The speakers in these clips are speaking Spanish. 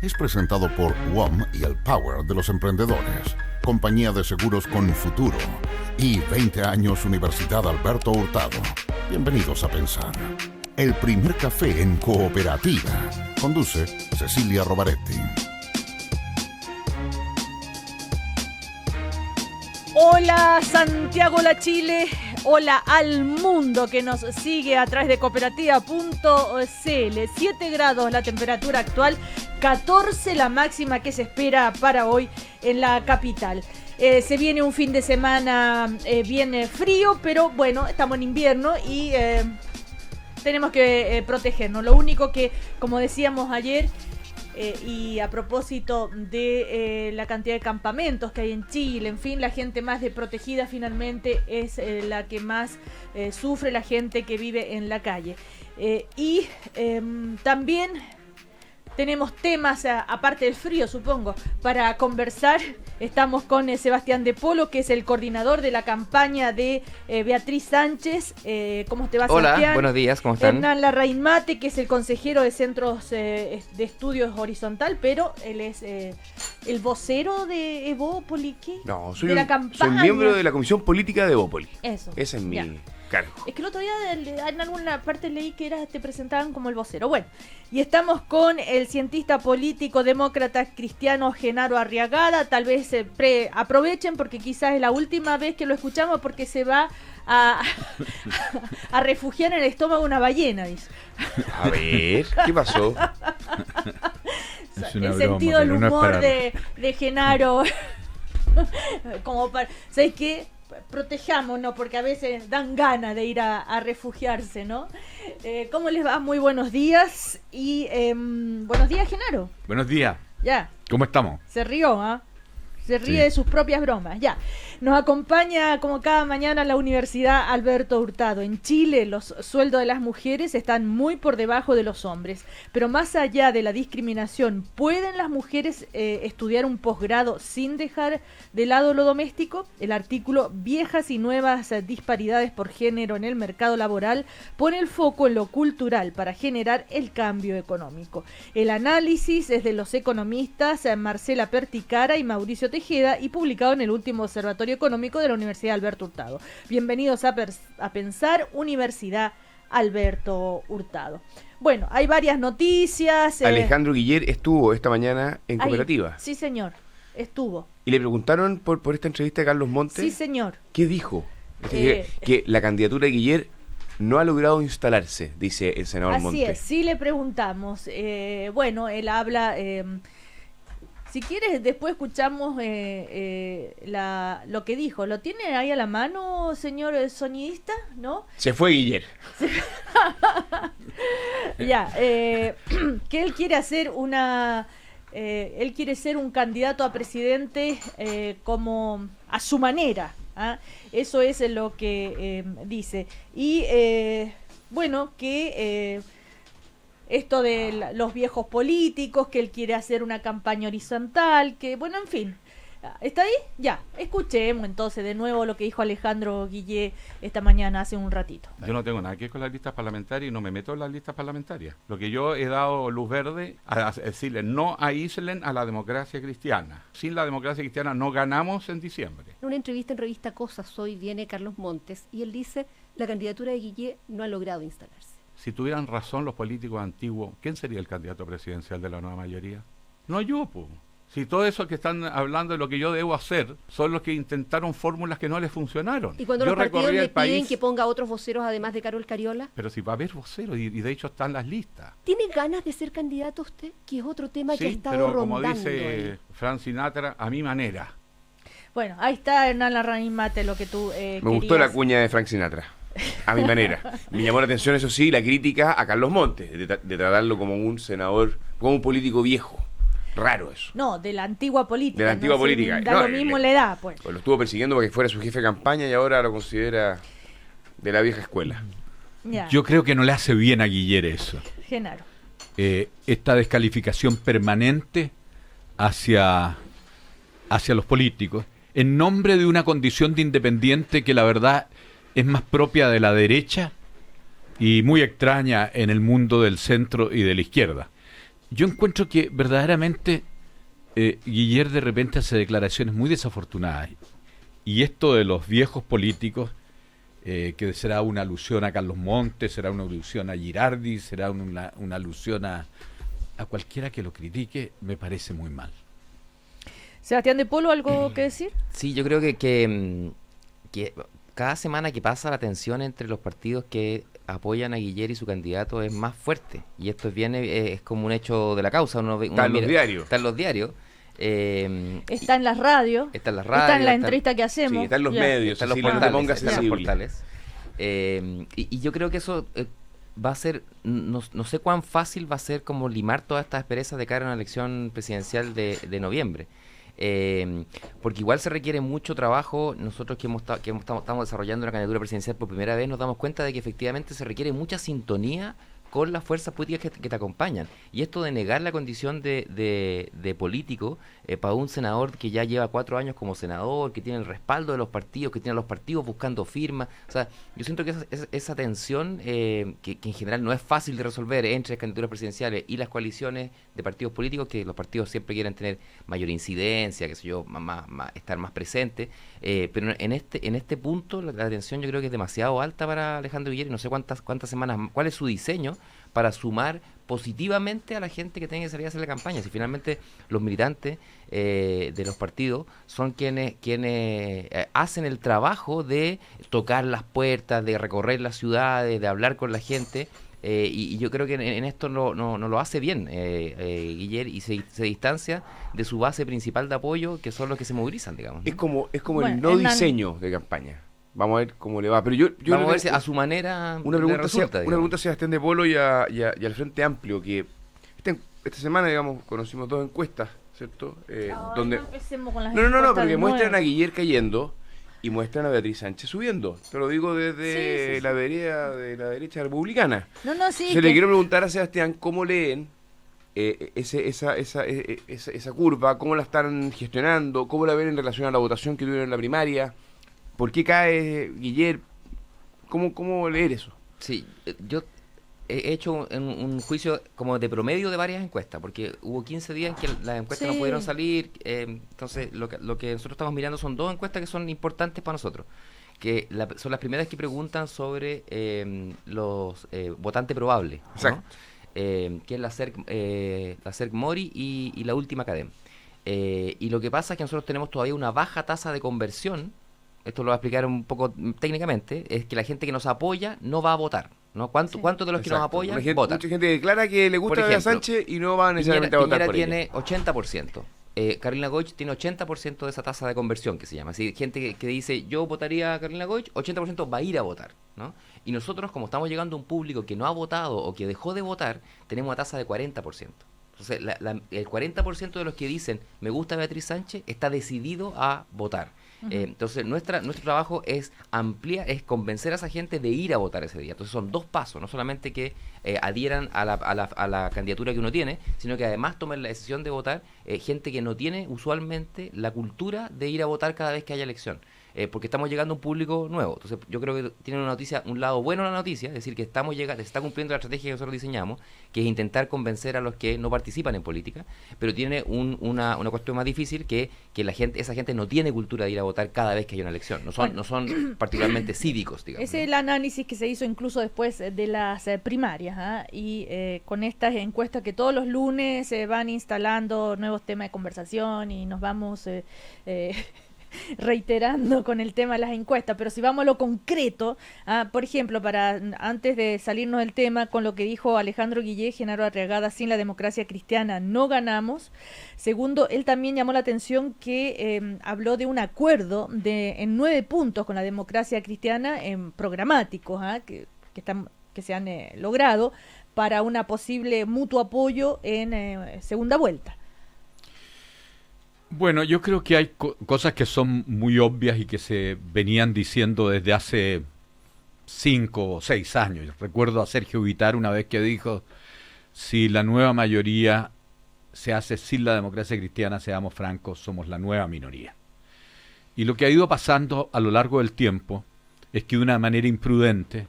es presentado por WOM y el Power de los Emprendedores, compañía de seguros con futuro, y 20 años Universidad Alberto Hurtado. Bienvenidos a Pensar. El primer café en cooperativa. Conduce Cecilia Rovaretti. Hola Santiago La Chile, hola al mundo que nos sigue a través de cooperativa.cl. 7 grados la temperatura actual, 14 la máxima que se espera para hoy en la capital. Se viene un fin de semana bien frío, pero bueno, estamos en invierno y tenemos que protegernos. Lo único que, como decíamos ayer, y a propósito de la cantidad de campamentos que hay en Chile, en fin, la gente más desprotegida finalmente es la que más sufre, la gente que vive en la calle. Y también tenemos temas, aparte del frío, supongo, para conversar. Estamos con Sebastián de Polo, que es el coordinador de la campaña de Beatriz Sánchez. ¿Cómo te va, Sebastián? Hola, buenos días, ¿cómo están? Hernán Larraín Mate, que es el consejero de Centros de Estudios Horizontal, pero él es el vocero de Evópoli. ¿Qué? No, de soy la campaña. Soy miembro de la Comisión Política de Evópoli. Eso. Ese es mi cargo. Es que el otro día en alguna parte leí que te presentaban como el vocero. Bueno, y estamos con el cientista político demócrata cristiano Genaro Arriagada. Tal vez aprovechen porque quizás es la última vez que lo escuchamos, porque se va a refugiar en el estómago una ballena, dice. A ver, ¿qué pasó? El sentido del humor de Genaro. Como para, ¿sabes qué? Protejámonos, porque a veces dan ganas de ir a refugiarse, ¿no? ¿Cómo les va? Muy buenos días. Y buenos días, Genaro. Buenos días. Ya. ¿Cómo estamos? Se rió, ¿ah? Se ríe Sí. de sus propias bromas. Ya. Nos acompaña como cada mañana la Universidad Alberto Hurtado. En Chile los sueldos de las mujeres están muy por debajo de los hombres. Pero más allá de la discriminación, ¿pueden las mujeres estudiar un posgrado sin dejar de lado lo doméstico? El artículo Viejas y nuevas disparidades por género en el mercado laboral pone el foco en lo cultural para generar el cambio económico. El análisis es de los economistas Marcela Perticara y Mauricio Tejeda y publicado en el último Observatorio Económico de la Universidad Alberto Hurtado. Bienvenidos a Pensar, Universidad Alberto Hurtado. Bueno, hay varias noticias. Alejandro Guiller estuvo esta mañana en cooperativa. Sí, señor, estuvo. Y le preguntaron por esta entrevista de Carlos Montes. Sí, señor. ¿Qué dijo? Que la candidatura de Guiller no ha logrado instalarse, dice el senador Montes. Así es, sí le preguntamos. Bueno, él habla... si quieres, después escuchamos lo que dijo. ¿Lo tiene ahí a la mano, señor sonidista? ¿No? Se fue Guiller. Ya, que él quiere hacer él quiere ser un candidato a presidente como a su manera. ¿Ah? Eso es lo que dice. Y bueno, que... esto de los viejos políticos, que él quiere hacer una campaña horizontal, que bueno, en fin. ¿Está ahí? Ya. Escuchemos entonces de nuevo lo que dijo Alejandro Guillé esta mañana, hace un ratito. Yo no tengo nada que ver con las listas parlamentarias y no me meto en las listas parlamentarias. Lo que yo he dado luz verde a decirle no aíslen a la democracia cristiana. Sin la democracia cristiana no ganamos en diciembre. En una entrevista en revista Cosas hoy viene Carlos Montes y él dice la candidatura de Guillé no ha logrado instalarse. Si tuvieran razón los políticos antiguos, ¿quién sería el candidato presidencial de la nueva mayoría? No yo, pues. Si todo eso que están hablando de lo que yo debo hacer son los que intentaron fórmulas que no les funcionaron. Y cuando yo los partidos le piden país, que ponga otros voceros además de Carol Cariola. pero si va a haber voceros y de hecho están las listas. ¿Tiene ganas de ser candidato usted? Que es otro tema que ha Sí, estado pero como rondando dice ahí. Frank Sinatra, a mi manera. Bueno, ahí está Hernán Larraín Mate, lo que tú Me gustó la cuña de Frank Sinatra. A mi manera. Me llamó la atención, eso sí, la crítica a Carlos Montes, de tratarlo como un senador, como un político viejo. Raro eso. No, de la antigua política. De la antigua política. Da No, lo mismo la edad, pues. Pues lo estuvo persiguiendo para que fuera su jefe de campaña y ahora lo considera de la vieja escuela. Ya. Yo creo que no le hace bien a Guiller eso. Genaro. Esta descalificación permanente hacia los políticos en nombre de una condición de independiente que la verdad es más propia de la derecha y muy extraña en el mundo del centro y de la izquierda. Yo encuentro que verdaderamente Guillermo de repente hace declaraciones muy desafortunadas. Y esto de los viejos políticos, que será una alusión a Carlos Montes, será una alusión a Girardi, será una alusión a cualquiera que lo critique, me parece muy mal. Sebastián de Polo, ¿algo que decir? Sí, yo creo que cada semana que pasa la tensión entre los partidos que apoyan a Guillermo y su candidato es más fuerte. Y esto es como un hecho de la causa. Está en los diarios. Está en los diarios. Está en las radios. Está en las Está en radios. la entrevista que hacemos. Sí, está en los medios. Están los Cecilia, no te pongas portales. Están los sensible. portales. Y yo creo que eso va a ser, no sé cuán fácil va a ser como limar todas estas asperezas de cara a una elección presidencial de noviembre. Porque igual se requiere mucho trabajo. Nosotros que estamos desarrollando una candidatura presidencial por primera vez nos damos cuenta de que efectivamente se requiere mucha sintonía con las fuerzas políticas que te acompañan. Y esto de negar la condición de político para un senador que ya lleva 4 años como senador, que tiene el respaldo de los partidos, que tiene a los partidos buscando firmas. O sea, yo siento que esa tensión, que en general no es fácil de resolver entre las candidaturas presidenciales y las coaliciones de partidos políticos, que los partidos siempre quieren tener mayor incidencia, qué sé yo, estar más presente. Pero en este punto la tensión yo creo que es demasiado alta para Alejandro Guillermo. No sé cuántas semanas, cuál es su diseño para sumar positivamente a la gente que tenga que salir a hacer la campaña. Si finalmente los militantes de los partidos son quienes hacen el trabajo de tocar las puertas, de recorrer las ciudades, de hablar con la gente, y yo creo que en esto no lo hace bien Guillermo, y se distancia de su base principal de apoyo, que son los que se movilizan, digamos, ¿no? Es como Bueno, el no Hernán, diseño de campaña. Vamos a ver cómo le va. Pero yo Vamos a ver si a su manera una le pregunta, resulta, una digamos. pregunta a Sebastián de Polo y al Frente Amplio, que esta semana, digamos, conocimos 2 encuestas, ¿cierto? Donde Empecemos con las no, encuestas porque de muestran nuevo. a Guillermo cayendo y muestran a Beatriz Sánchez subiendo. Te lo digo desde Sí. la vereda de la derecha republicana. No, sí. Se le quiero preguntar a Sebastián cómo leen esa curva, cómo la están gestionando, cómo la ven en relación a la votación que tuvieron en la primaria. ¿Por qué cae Guillermo? ¿Cómo leer eso? Sí, yo he hecho un juicio como de promedio de varias encuestas, porque hubo 15 días en que las encuestas no Sí. pudieron salir. Entonces lo que nosotros estamos mirando son 2 encuestas que son importantes para nosotros, que son las primeras que preguntan sobre los votantes probables, ¿no? Exacto. Que es la CERC Mori y la última CADEM. Y lo que pasa es que nosotros tenemos todavía una baja tasa de conversión. Esto lo voy a explicar un poco técnicamente, es que la gente que nos apoya no va a votar, ¿no? ¿Cuántos de los que nos Exacto. apoyan Mucha votan? gente declara que le gusta Por a Bea ejemplo, Sánchez y no va necesariamente a votar Piñera por tiene ella. 80%. Carolina Goich tiene 80% de esa tasa de conversión, que se llama. Así, gente que dice, yo votaría a Carolina Goich, 80% va a ir a votar, ¿no? Y nosotros, como estamos llegando a un público que no ha votado o que dejó de votar, tenemos una tasa de 40%. Entonces, el 40% de los que dicen, me gusta Beatriz Sánchez, está decidido a votar. Entonces, nuestro trabajo es convencer a esa gente de ir a votar ese día. Entonces, son 2 pasos, no solamente que adhieran a la candidatura que uno tiene, sino que además tomen la decisión de votar gente que no tiene usualmente la cultura de ir a votar cada vez que haya elección. Porque estamos llegando a un público nuevo. Entonces, yo creo que tiene un lado bueno la noticia, es decir, que se está cumpliendo la estrategia que nosotros diseñamos, que es intentar convencer a los que no participan en política, pero tiene una cuestión más difícil, que esa gente no tiene cultura de ir a votar cada vez que hay una elección. No son particularmente cívicos, digamos. Ese es el análisis que se hizo incluso después de las primarias, ¿ah? Y con estas encuestas que todos los lunes se van instalando nuevos temas de conversación y nos vamos reiterando con el tema de las encuestas, pero si vamos a lo concreto, por ejemplo, antes de salirnos del tema, con lo que dijo Alejandro Guillé, Genaro Arriagada, sin la democracia cristiana no ganamos. Segundo, él también llamó la atención que habló de un acuerdo en 9 puntos con la democracia cristiana, programáticos, que se han logrado para una posible mutuo apoyo en segunda vuelta. Bueno, yo creo que hay cosas que son muy obvias y que se venían diciendo desde hace 5 o 6 años. Recuerdo a Sergio Vitar una vez que dijo, si la nueva mayoría se hace sin la democracia cristiana, seamos francos, somos la nueva minoría. Y lo que ha ido pasando a lo largo del tiempo es que de una manera imprudente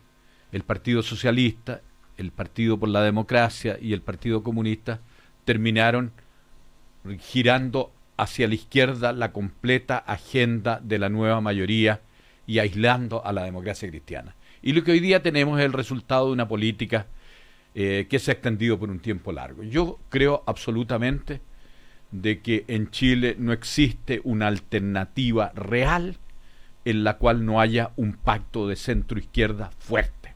el Partido Socialista, el Partido por la Democracia y el Partido Comunista terminaron girando hacia la izquierda la completa agenda de la nueva mayoría y aislando a la democracia cristiana. Y lo que hoy día tenemos es el resultado de una política que se ha extendido por un tiempo largo. Yo creo absolutamente de que en Chile no existe una alternativa real en la cual no haya un pacto de centro-izquierda fuerte.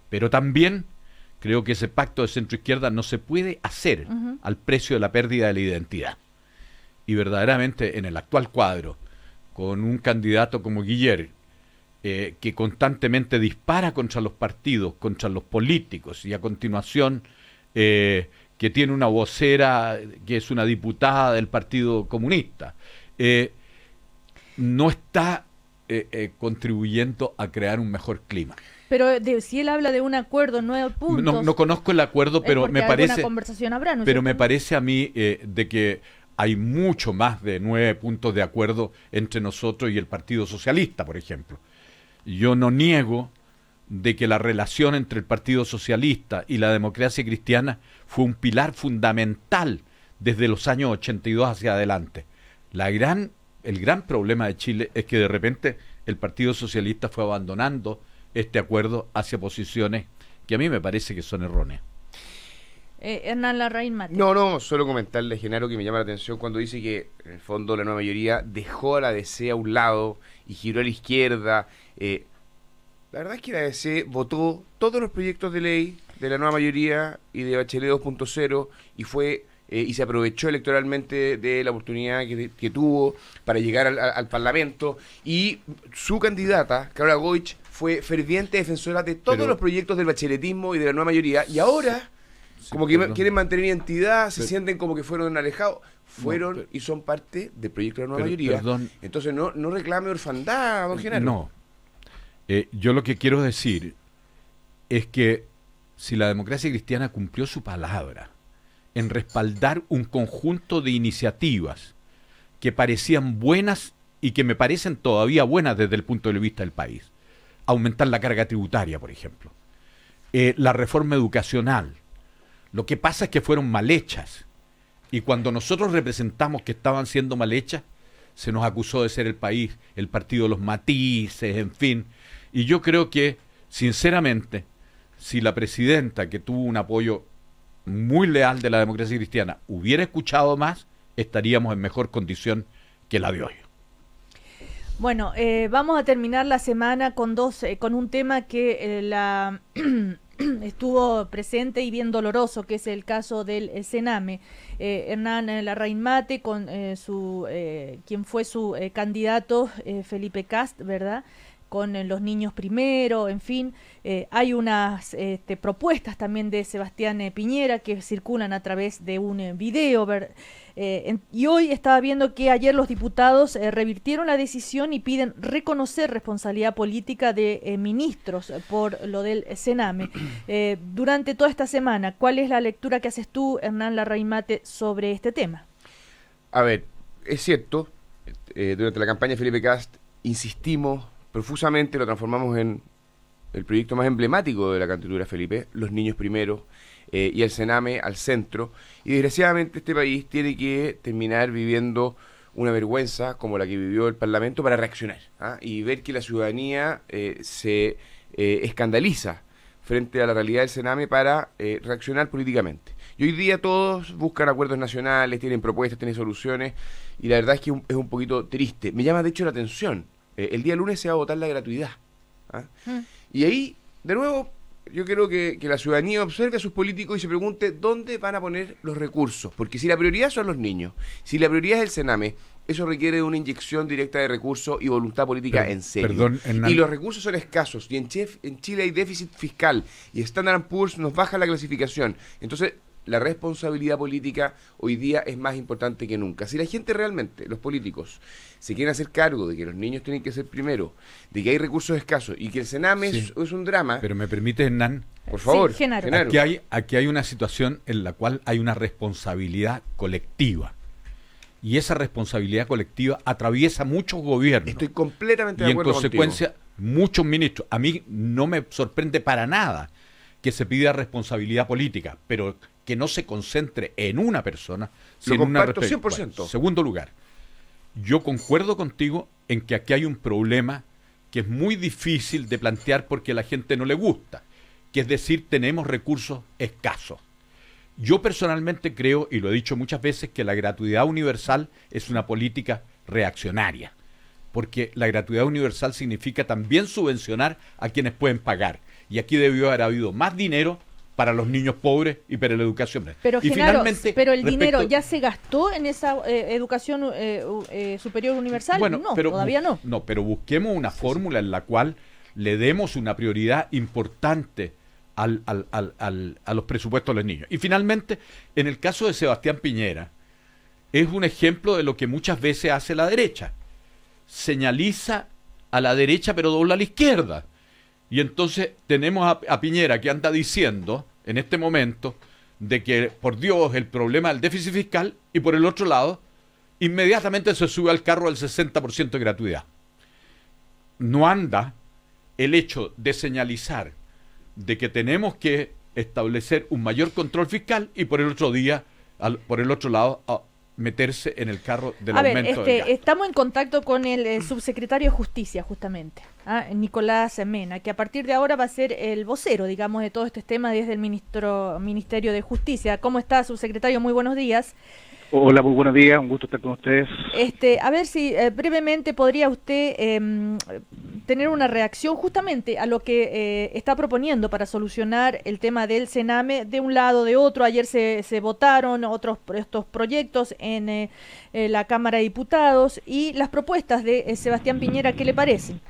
Pero también creo que ese pacto de centro-izquierda no se puede hacer al precio de la pérdida de la identidad. Y verdaderamente en el actual cuadro, con un candidato como Guillermo, que constantemente dispara contra los partidos, contra los políticos, y a continuación que tiene una vocera que es una diputada del Partido Comunista, no está contribuyendo a crear un mejor clima. Pero si él habla de un acuerdo, 9 puntos... No conozco el acuerdo, pero me parece... conversación habrá, ¿no? Pero me parece a mí de que hay mucho más de 9 puntos de acuerdo entre nosotros y el Partido Socialista, por ejemplo. Yo no niego de que la relación entre el Partido Socialista y la democracia cristiana fue un pilar fundamental desde los años 82 hacia adelante. El gran problema de Chile es que de repente el Partido Socialista fue abandonando este acuerdo hacia posiciones que a mí me parece que son erróneas. Hernán Larraín Mate. No, solo comentarle a Genaro que me llama la atención cuando dice que en el fondo la nueva mayoría dejó a la DC a un lado y giró a la izquierda. La verdad es que la DC votó todos los proyectos de ley de la nueva mayoría y de Bachelet 2.0 y se aprovechó electoralmente de la oportunidad que tuvo para llegar al Parlamento, y su candidata, Carla Goich, fue ferviente defensora de todos los proyectos del bacheletismo y de la nueva mayoría, y ahora quieren mantener identidad, se sienten como que fueron alejados, y son parte del proyecto de la nueva mayoría. Entonces no reclame orfandad, don Genaro. No. Yo lo que quiero decir es que si la democracia cristiana cumplió su palabra en respaldar un conjunto de iniciativas que parecían buenas y que me parecen todavía buenas desde el punto de vista del país, aumentar la carga tributaria, por ejemplo, la reforma educacional, lo que pasa es que fueron mal hechas, y cuando nosotros representamos que estaban siendo mal hechas, se nos acusó de ser el partido de los matices, en fin. Y yo creo que, sinceramente, si la presidenta, que tuvo un apoyo muy leal de la democracia cristiana, hubiera escuchado más, estaríamos en mejor condición que la de hoy. Bueno, vamos a terminar la semana con un tema que estuvo presente y bien doloroso, que es el caso del Sename. Hernán Larraín Mate, con quien fue su candidato, Felipe Kast, ¿verdad?, con los niños primero, en fin. Hay unas propuestas también de Sebastián Piñera que circulan a través de un video, y hoy estaba viendo que ayer los diputados revirtieron la decisión y piden reconocer responsabilidad política de ministros por lo del Sename. Durante toda esta semana, ¿cuál es la lectura que haces tú, Hernán Larraín Mate, sobre este tema? A ver, es cierto, durante la campaña de Felipe Kast insistimos profusamente, lo transformamos en el proyecto más emblemático de la candidatura de Felipe, los niños primero, y el Sename al centro, y desgraciadamente este país tiene que terminar viviendo una vergüenza como la que vivió el Parlamento para reaccionar, y ver que la ciudadanía se escandaliza frente a la realidad del Sename para reaccionar políticamente. Y hoy día todos buscan acuerdos nacionales, tienen propuestas, tienen soluciones, y la verdad es que es un poquito triste. Me llama de hecho la atención. El día lunes se va a votar la gratuidad. Y ahí, de nuevo, yo creo que la ciudadanía observe a sus políticos y se pregunte dónde van a poner los recursos. Porque si la prioridad son los niños, si la prioridad es el Sename, eso requiere de una inyección directa de recursos y voluntad política en serio. Perdón, Hernán. Y los recursos son escasos. Y en Chile hay déficit fiscal. Y Standard & Poor's nos baja la clasificación. Entonces, la responsabilidad política hoy día es más importante que nunca. Si la gente realmente, los políticos, se quieren hacer cargo de que los niños tienen que ser primero, de que hay recursos escasos y que el Sename es un drama... Pero me permite, Hernán, por favor, sí, Genaro. Aquí hay una situación en la cual hay una responsabilidad colectiva. Y esa responsabilidad colectiva atraviesa muchos gobiernos. Estoy completamente de y acuerdo contigo. Y en consecuencia, muchos ministros. A mí no me sorprende para nada que se pida responsabilidad política, pero que no se concentre en una persona, Lo sino en una comparto 100%. Bueno, segundo lugar, yo concuerdo contigo en que aquí hay un problema que es muy difícil de plantear porque a la gente no le gusta, que es decir, tenemos recursos escasos. Yo personalmente creo, y lo he dicho muchas veces, que la gratuidad universal es una política reaccionaria, porque la gratuidad universal significa también subvencionar a quienes pueden pagar, y aquí debió haber habido más dinero para los niños pobres y para la educación. Pero, y Genaro, finalmente, pero el dinero ya se gastó en esa educación superior universal. Bueno, no, pero todavía no. No, pero busquemos una fórmula en la cual le demos una prioridad importante a los presupuestos de los niños. Y finalmente, en el caso de Sebastián Piñera, es un ejemplo de lo que muchas veces hace la derecha. Señaliza a la derecha pero dobla a la izquierda. Y entonces tenemos a Piñera que anda diciendo en este momento de que, por Dios, el problema del déficit fiscal, y por el otro lado, inmediatamente se sube al carro del 60% de gratuidad. No anda el hecho de señalizar de que tenemos que establecer un mayor control fiscal y por el otro lado, meterse en el carro del aumento del gasto. Estamos en contacto con el subsecretario de Justicia, justamente, Nicolás Mena, que a partir de ahora va a ser el vocero, digamos, de todo este tema desde el Ministerio de Justicia. ¿Cómo está, subsecretario? Muy buenos días. Hola, muy buenos días, un gusto estar con ustedes. A ver si brevemente podría usted tener una reacción justamente a lo que está proponiendo para solucionar el tema del Sename de un lado, de otro. Ayer se votaron estos proyectos en la Cámara de Diputados y las propuestas de Sebastián Piñera, ¿qué le parecen?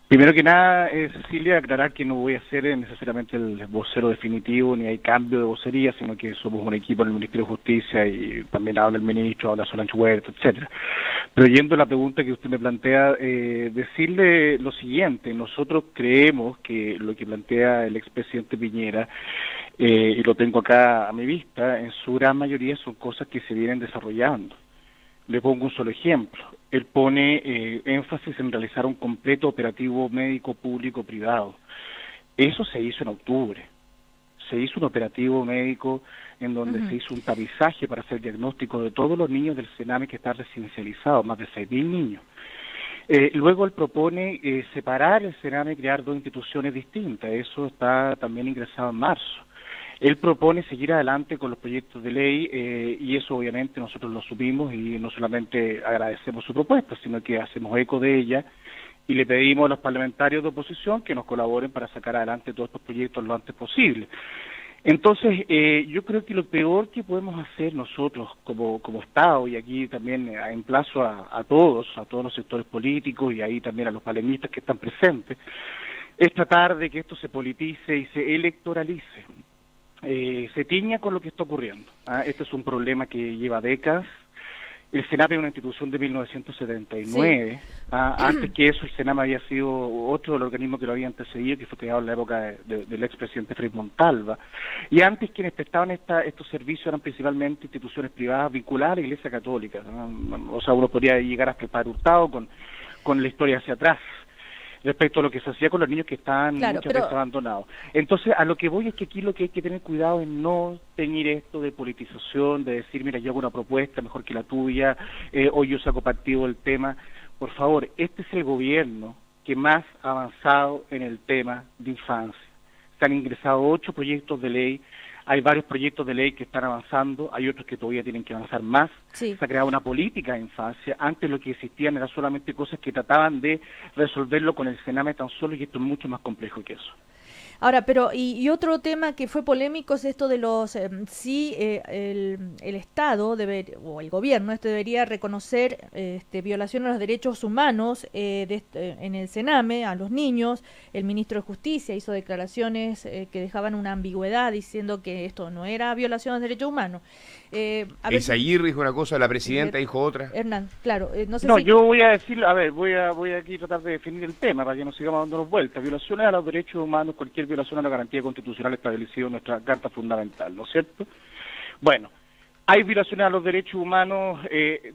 Primero que nada, Cecilia, aclarar que no voy a ser necesariamente el vocero definitivo, ni hay cambio de vocería, sino que somos un equipo en el Ministerio de Justicia y también habla el ministro, habla Solange Huerta, etcétera. Pero yendo a la pregunta que usted me plantea, decirle lo siguiente: nosotros creemos que lo que plantea el expresidente Piñera, y lo tengo acá a mi vista, en su gran mayoría son cosas que se vienen desarrollando. Le pongo un solo ejemplo. Él pone énfasis en realizar un completo operativo médico público-privado. Eso se hizo en octubre. Se hizo un operativo médico en donde se hizo un tapizaje para hacer diagnóstico de todos los niños del Sename que están residencializados, más de 6.000 niños. Luego él propone separar el Sename y crear dos instituciones distintas. Eso está también ingresado en marzo. Él propone seguir adelante con los proyectos de ley y eso obviamente nosotros lo subimos y no solamente agradecemos su propuesta, sino que hacemos eco de ella y le pedimos a los parlamentarios de oposición que nos colaboren para sacar adelante todos estos proyectos lo antes posible. Entonces, yo creo que lo peor que podemos hacer nosotros como Estado, y aquí también emplazo a todos los sectores políticos y ahí también a los palenistas que están presentes, es tratar de que esto se politice y se electoralice. Se tiña con lo que está ocurriendo. Este es un problema que lleva décadas. El Sename es una institución de 1979. Sí. Antes que eso, el Sename había sido otro del organismo que lo había antecedido, que fue creado en la época del expresidente Frei Montalva. Y antes quienes prestaban estos servicios eran principalmente instituciones privadas vinculadas a la Iglesia Católica. O sea, uno podría llegar hasta el Padre Hurtado con la historia hacia atrás, respecto a lo que se hacía con los niños que están muchas veces abandonados. Entonces, a lo que voy es que aquí lo que hay que tener cuidado es no teñir esto de politización, de decir, mira, yo hago una propuesta mejor que la tuya, o yo saco partido del tema. Por favor, este es el gobierno que más ha avanzado en el tema de infancia. Se han ingresado 8 proyectos de ley, hay varios proyectos de ley que están avanzando, hay otros que todavía tienen que avanzar más. Sí. Se ha creado una política de infancia. Antes lo que existían eran solamente cosas que trataban de resolverlo con el Sename tan solo, y esto es mucho más complejo que eso. Ahora, pero y otro tema que fue polémico es esto de los el Estado o el gobierno debería reconocer violación a los derechos humanos en el Sename a los niños. El ministro de Justicia hizo declaraciones que dejaban una ambigüedad diciendo que esto no era violación de derechos humanos. Aguirre dijo una cosa, la presidenta dijo otra. Hernán, claro, no sé yo voy a decir, voy a aquí tratar de definir el tema para que no sigamos dándonos vueltas. Violaciones a los derechos humanos, cualquier violación a la garantía constitucional establecida en nuestra Carta Fundamental, ¿no es cierto? Bueno, hay violaciones a los derechos humanos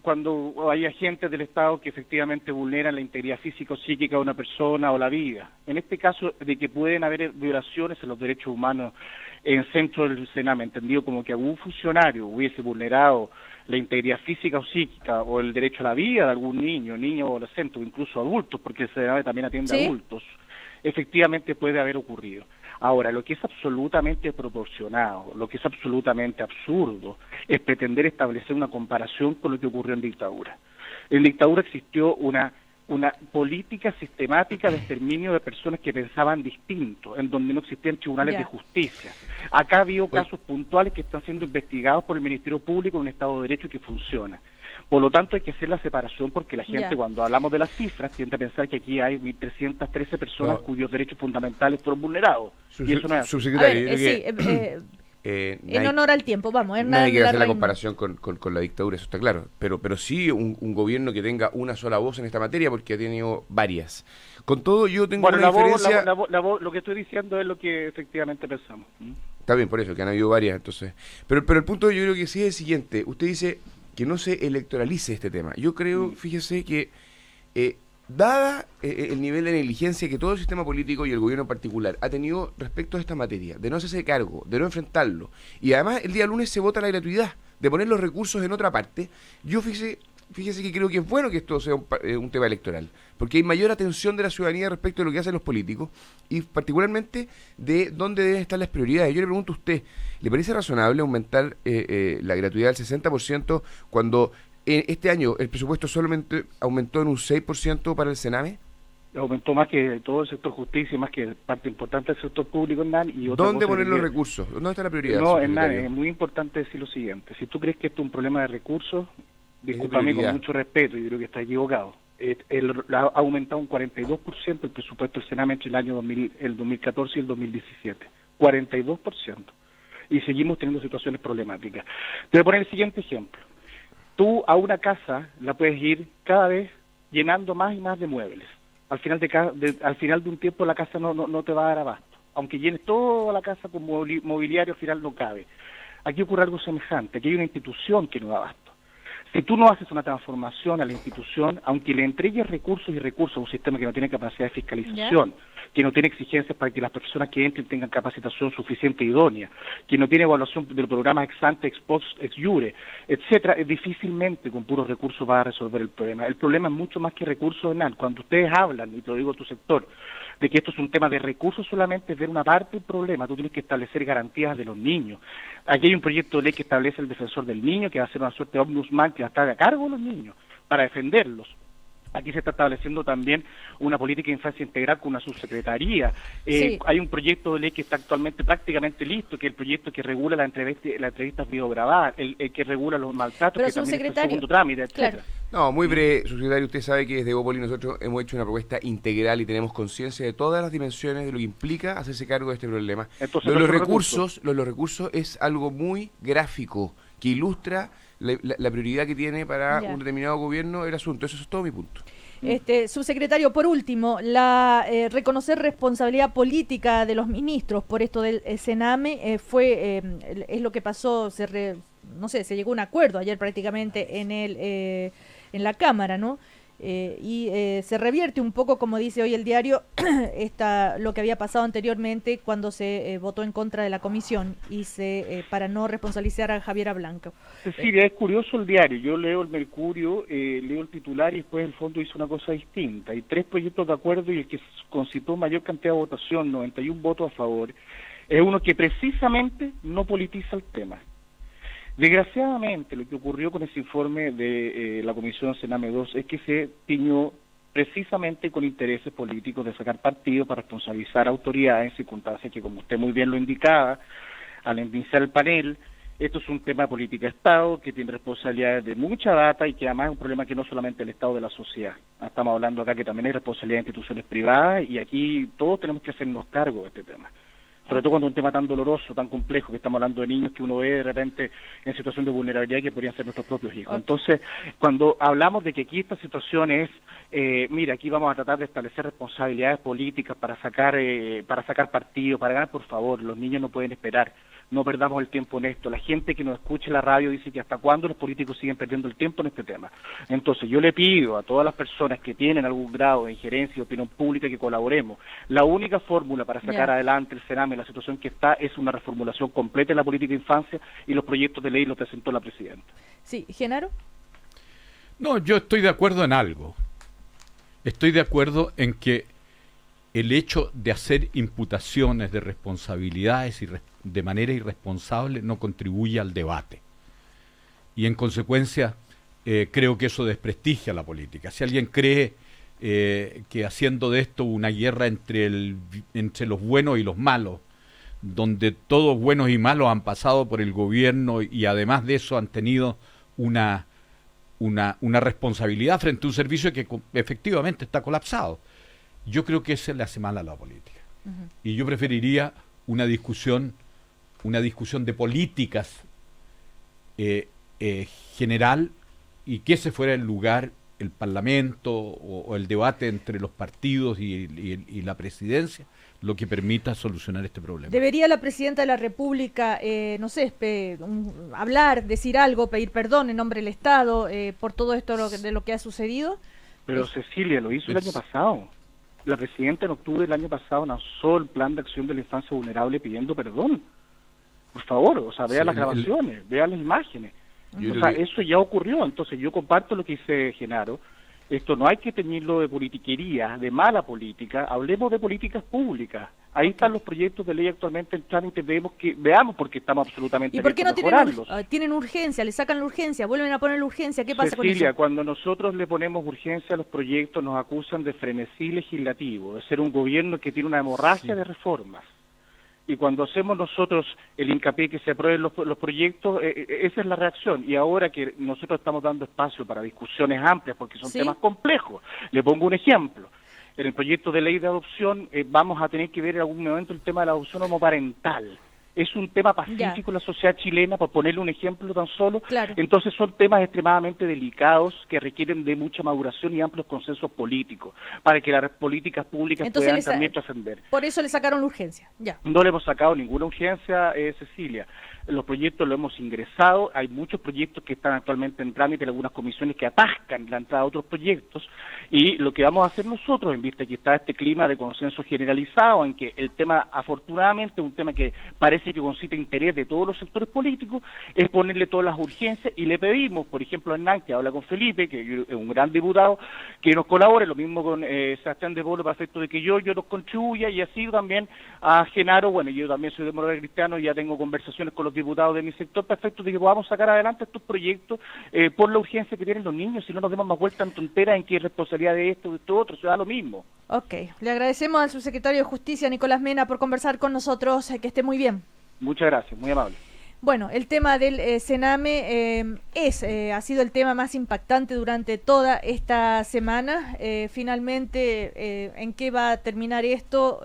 cuando hay agentes del Estado que efectivamente vulneran la integridad física o psíquica de una persona o la vida. En este caso, de que pueden haber violaciones a los derechos humanos en centro del Sename, entendido como que algún funcionario hubiese vulnerado la integridad física o psíquica o el derecho a la vida de algún niño o adolescente o incluso adultos, porque el Sename también atiende a adultos, efectivamente puede haber ocurrido. Ahora, lo que es absolutamente proporcionado, lo que es absolutamente absurdo, es pretender establecer una comparación con lo que ocurrió en dictadura. En dictadura existió una política sistemática de exterminio de personas que pensaban distinto, en donde no existían tribunales de justicia. Acá ha habido casos puntuales que están siendo investigados por el Ministerio Público en un Estado de Derecho que funciona. Por lo tanto, hay que hacer la separación porque la gente, cuando hablamos de las cifras, tiende a pensar que aquí hay 1.313 personas cuyos derechos fundamentales fueron vulnerados. Y eso no es así. Subsecretario, en honor al tiempo, vamos. Nadie quiere hacer la comparación con la dictadura, eso está claro. Pero sí un gobierno que tenga una sola voz en esta materia, porque ha tenido varias. Con todo, yo tengo una diferencia... lo que estoy diciendo es lo que efectivamente pensamos. Está bien, por eso, que han habido varias, entonces. Pero el punto yo creo que sí es el siguiente. Usted dice que no se electoralice este tema. Yo creo, fíjese que... dada el nivel de negligencia que todo el sistema político y el gobierno en particular ha tenido respecto a esta materia, de no hacerse cargo, de no enfrentarlo, y además el día lunes se vota la gratuidad, de poner los recursos en otra parte, yo fíjese que creo que es bueno que esto sea un tema electoral, porque hay mayor atención de la ciudadanía respecto de lo que hacen los políticos, y particularmente de dónde deben estar las prioridades. Yo le pregunto a usted, ¿le parece razonable aumentar la gratuidad al 60% cuando... este año el presupuesto solamente aumentó en un 6% para el Sename? Aumentó más que todo el sector justicia, más que parte importante del sector público, Hernán. Y otra ¿Dónde cosa poner los recursos? ¿Dónde está la prioridad? No, Hernán, es muy importante decir lo siguiente. Si tú crees que esto es un problema de recursos, discúlpame con mucho respeto, yo creo que está equivocado. Ha aumentado un 42% el presupuesto del Sename entre el 2014 y el 2017. 42%. Y seguimos teniendo situaciones problemáticas. Te voy a poner el siguiente ejemplo. Tú a una casa la puedes ir cada vez llenando más y más de muebles. Al final de un tiempo la casa no te va a dar abasto. Aunque llenes toda la casa con mobiliario, al final no cabe. Aquí ocurre algo semejante. Aquí hay una institución que no da abasto. Si tú no haces una transformación a la institución, aunque le entregues recursos a un sistema que no tiene capacidad de fiscalización, que no tiene exigencias para que las personas que entren tengan capacitación suficiente e idónea, que no tiene evaluación de los programas ex ante, ex post, ex jure, etcétera, difícilmente con puros recursos va a resolver el problema. El problema es mucho más que recursos, Hernán. Cuando ustedes hablan, y te lo digo a tu sector, de que esto es un tema de recursos solamente es ver una parte del problema. Tú tienes que establecer garantías de los niños. Aquí hay un proyecto de ley que establece el defensor del niño, que va a ser una suerte de ombudsman que va a estar a cargo de los niños para defenderlos. Aquí se está estableciendo también una política de infancia integral con una subsecretaría. Hay un proyecto de ley que está actualmente prácticamente listo, que es el proyecto que regula las entrevistas videograbadas, el que regula los maltratos, que también es el segundo trámite, etcétera. No, muy breve, subsecretario, usted sabe que desde Bópoli nosotros hemos hecho una propuesta integral y tenemos conciencia de todas las dimensiones de lo que implica hacerse cargo de este problema. Entonces, los recursos es algo muy gráfico, que ilustra la prioridad que tiene para un determinado gobierno el asunto. Eso es todo mi punto. Subsecretario, por último, reconocer responsabilidad política de los ministros por esto del Sename es lo que pasó, se llegó a un acuerdo ayer prácticamente en la Cámara, ¿no? Se revierte un poco, como dice hoy el diario, lo que había pasado anteriormente cuando se votó en contra de la comisión y para no responsabilizar a Javier Blanco. Cecilia, es curioso el diario. Yo leo el Mercurio, leo el titular y después el fondo hizo una cosa distinta. Hay 3 proyectos de acuerdo y el que concitó mayor cantidad de votación, 91 votos a favor, es uno que precisamente no politiza el tema. Desgraciadamente, lo que ocurrió con ese informe de la Comisión Sename 2 es que se tiñó precisamente con intereses políticos de sacar partido para responsabilizar a autoridades en circunstancias que, como usted muy bien lo indicaba, al iniciar el panel, esto es un tema de política de Estado que tiene responsabilidades de mucha data y que además es un problema que no solamente el Estado de la sociedad. Estamos hablando acá que también hay responsabilidad de instituciones privadas y aquí todos tenemos que hacernos cargo de este tema. Sobre todo cuando es un tema tan doloroso, tan complejo, que estamos hablando de niños que uno ve de repente en situación de vulnerabilidad que podrían ser nuestros propios hijos. Entonces, cuando hablamos de que aquí esta situación es, mira, aquí vamos a tratar de establecer responsabilidades políticas para sacar partido, para ganar, por favor, los niños no pueden esperar. no perdamos el tiempo en esto. La gente que nos escucha en la radio dice que hasta cuándo los políticos siguen perdiendo el tiempo en este tema. Entonces yo le pido a todas las personas que tienen algún grado de injerencia y opinión pública que colaboremos. La única fórmula para sacar adelante el Sename en la situación que está es una reformulación completa de la política de infancia, y los proyectos de ley los presentó la presidenta. Sí, Genaro. No, yo estoy de acuerdo en algo. Estoy de acuerdo en que el hecho de hacer imputaciones de responsabilidades de manera irresponsable no contribuye al debate. Y en consecuencia, creo que eso desprestigia la política. Si alguien cree que haciendo de esto una guerra entre los buenos y los malos, donde todos buenos y malos han pasado por el gobierno y además de eso han tenido una responsabilidad frente a un servicio que efectivamente está colapsado, yo creo que eso le hace mal a la política. Y yo preferiría una discusión de políticas general, y que ese fuera el lugar, el Parlamento o el debate entre los partidos y la presidencia, lo que permita solucionar este problema. ¿Debería la presidenta de la República, no sé, hablar, decir algo, pedir perdón en nombre del Estado por todo esto de lo que ha sucedido? Pero Cecilia, lo hizo el año pasado. La presidenta en octubre del año pasado lanzó el plan de acción de la infancia vulnerable pidiendo perdón. Por favor, o sea, vea las grabaciones, vea las imágenes. O sea, eso ya ocurrió. Entonces yo comparto lo que dice Genaro. Esto no hay que teñirlo de politiquería, de mala política. Hablemos de políticas públicas. Ahí están los proyectos de ley actualmente en trámite. Veamos porque estamos absolutamente ¿Y por qué no mejorarlos. tienen urgencia? Le sacan la urgencia, vuelven a poner la urgencia. ¿Qué pasa Cecilia, con eso? cuando nosotros le ponemos urgencia a los proyectos, nos acusan de frenesí legislativo, de ser un gobierno que tiene una hemorragia de reformas. Y cuando hacemos nosotros el hincapié que se aprueben los proyectos, esa es la reacción. Y ahora que nosotros estamos dando espacio para discusiones amplias, porque son temas complejos, le pongo un ejemplo. En el proyecto de ley de adopción vamos a tener que ver en algún momento el tema de la adopción homoparental. Es un tema pacífico en la sociedad chilena, por ponerle un ejemplo tan solo. Claro. Entonces son temas extremadamente delicados que requieren de mucha maduración y amplios consensos políticos para que las políticas públicas puedan también trascender. Por eso le sacaron la urgencia, ya. No le hemos sacado ninguna urgencia, Cecilia. Los proyectos los hemos ingresado, hay muchos proyectos que están actualmente en trámite, algunas comisiones que atascan la entrada de otros proyectos, y lo que vamos a hacer nosotros, en vista que está este clima de consenso generalizado, en que el tema, afortunadamente, es un tema que parece que concita interés de todos los sectores políticos, es ponerle todas las urgencias, y le pedimos, por ejemplo, a Hernán, que habla con Felipe, que es un gran diputado, que nos colabore, lo mismo con Sebastián de Polo, para efecto de que yo nos contribuya, y así también a Genaro. Bueno, yo también soy demócrata cristiano y ya tengo conversaciones con los diputados de mi sector, perfecto, de que podamos sacar adelante estos proyectos por la urgencia que tienen los niños, si no nos demos más vuelta en tonteras en que es responsabilidad de esto, de esto otro, se da lo mismo. Ok, le agradecemos al subsecretario de Justicia, Nicolás Mena, por conversar con nosotros, que esté muy bien. Muchas gracias, muy amable. Bueno, el tema del Sename ha sido el tema más impactante durante toda esta semana. Finalmente, ¿en qué va a terminar esto?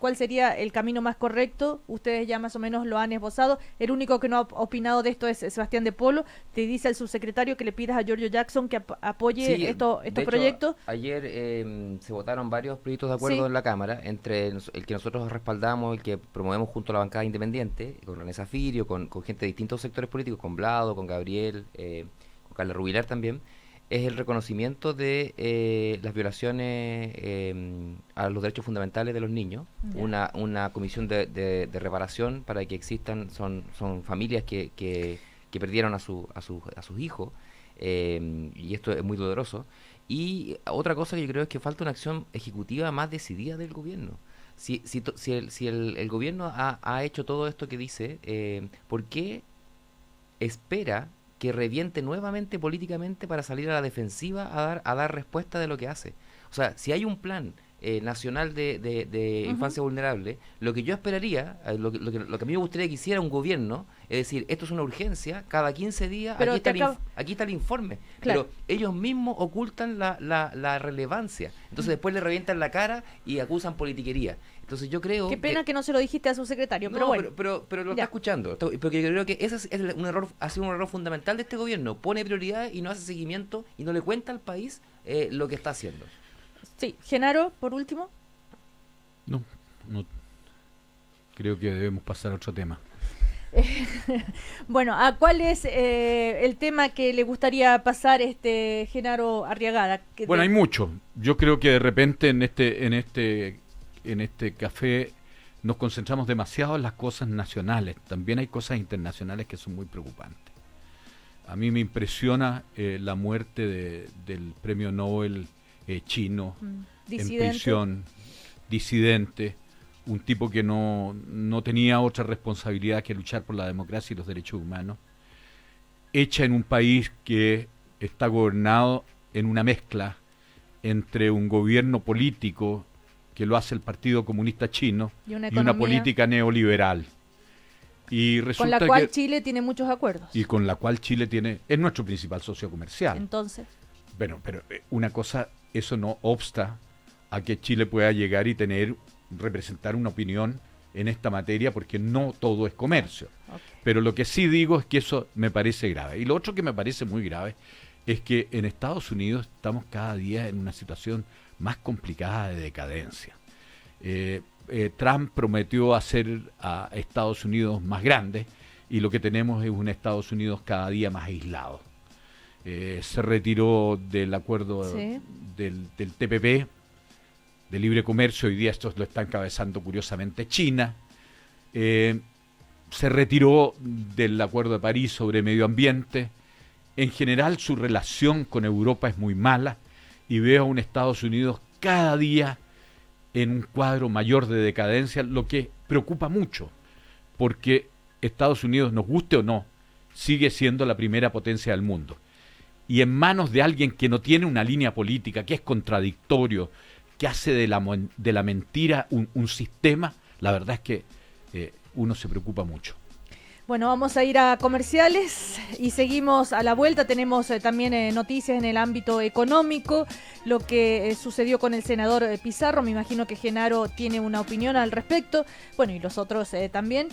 ¿Cuál sería el camino más correcto? Ustedes ya más o menos lo han esbozado. El único que no ha opinado de esto es Sebastián de Polo. Te dice el subsecretario que le pidas a Giorgio Jackson que apoye estos proyectos. Ayer se votaron varios proyectos de acuerdo en la Cámara, entre el que nosotros respaldamos, el que promovemos junto a la bancada independiente, con René Zafirio, con gente de distintos sectores políticos, con Blado, con Gabriel, con Carlos Rubilar también. Es el reconocimiento de las violaciones a los derechos fundamentales de los niños, una comisión de reparación para que existan, son familias que perdieron a sus hijos, y esto es muy doloroso. Y otra cosa que yo creo es que falta una acción ejecutiva más decidida del gobierno. Si el gobierno ha hecho todo esto que dice, ¿por qué espera que reviente nuevamente políticamente para salir a la defensiva a dar respuesta de lo que hace? O sea, si hay un plan nacional de infancia vulnerable, lo que yo esperaría, lo que a mí me gustaría que hiciera un gobierno, es decir, esto es una urgencia, cada 15 días, aquí está el informe. Claro. Pero ellos mismos ocultan la relevancia. Entonces después le revientan la cara y acusan politiquería. Entonces yo creo Qué pena que no se lo dijiste a su secretario, pero bueno. Pero lo está escuchando. Porque yo creo que ese es un error, ha sido un error fundamental de este gobierno. Pone prioridades y no hace seguimiento y no le cuenta al país lo que está haciendo. Sí, Genaro, por último. No. Creo que debemos pasar a otro tema. Bueno, ¿a cuál es el tema que le gustaría pasar, Genaro Arriagada? Bueno, hay mucho. Yo creo que de repente en este café nos concentramos demasiado en las cosas nacionales. También hay cosas internacionales que son muy preocupantes. A mí me impresiona la muerte del premio Nobel chino en prisión, disidente, un tipo que no tenía otra responsabilidad que luchar por la democracia y los derechos humanos, hecha en un país que está gobernado en una mezcla entre un gobierno político que lo hace el Partido Comunista Chino y una política neoliberal. Y resulta con la cual Chile tiene muchos acuerdos. Y con la cual Chile es nuestro principal socio comercial. Entonces. Bueno, pero una cosa, eso no obsta a que Chile pueda llegar y representar una opinión en esta materia, porque no todo es comercio. Okay. Pero lo que sí digo es que eso me parece grave. Y lo otro que me parece muy grave es que en Estados Unidos estamos cada día en una situación más complicada de decadencia. Trump prometió hacer a Estados Unidos más grande y lo que tenemos es un Estados Unidos cada día más aislado. Se retiró del acuerdo del TPP, de libre comercio. Hoy día esto lo está encabezando curiosamente China. Se retiró del Acuerdo de París sobre medio ambiente. En general su relación con Europa es muy mala y veo a un Estados Unidos cada día en un cuadro mayor de decadencia, lo que preocupa mucho, porque Estados Unidos, nos guste o no, sigue siendo la primera potencia del mundo. Y en manos de alguien que no tiene una línea política, que es contradictorio, que hace de la mentira un sistema, la verdad es que uno se preocupa mucho. Bueno, vamos a ir a comerciales y seguimos a la vuelta. Tenemos también noticias en el ámbito económico, lo que sucedió con el senador Pizarro. Me imagino que Genaro tiene una opinión al respecto. Bueno, y los otros también.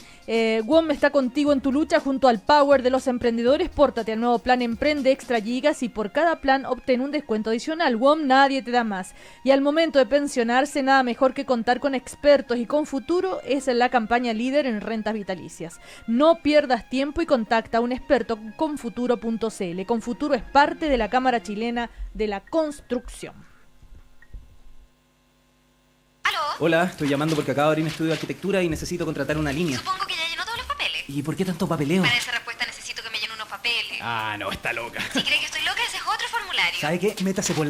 WOM está contigo en tu lucha junto al Power de los emprendedores. Pórtate al nuevo plan Emprende Extra Gigas y por cada plan obtén un descuento adicional. WOM, nadie te da más. Y al momento de pensionarse, nada mejor que contar con expertos y con futuro. Es la campaña líder en rentas vitalicias. No pierdas tiempo y contacta a un experto con Confuturo.cl. Confuturo es parte de la Cámara Chilena de la Construcción. ¿Aló? Hola, estoy llamando porque acabo de abrir un estudio de arquitectura y necesito contratar una línea. Supongo que ya llenó todos los papeles. ¿Y por qué tanto papeleo? Para esa respuesta necesito que me llene unos papeles. Ah, no, está loca. Si cree que estoy loca, ese es otro formulario. ¿Sabe qué? Métase por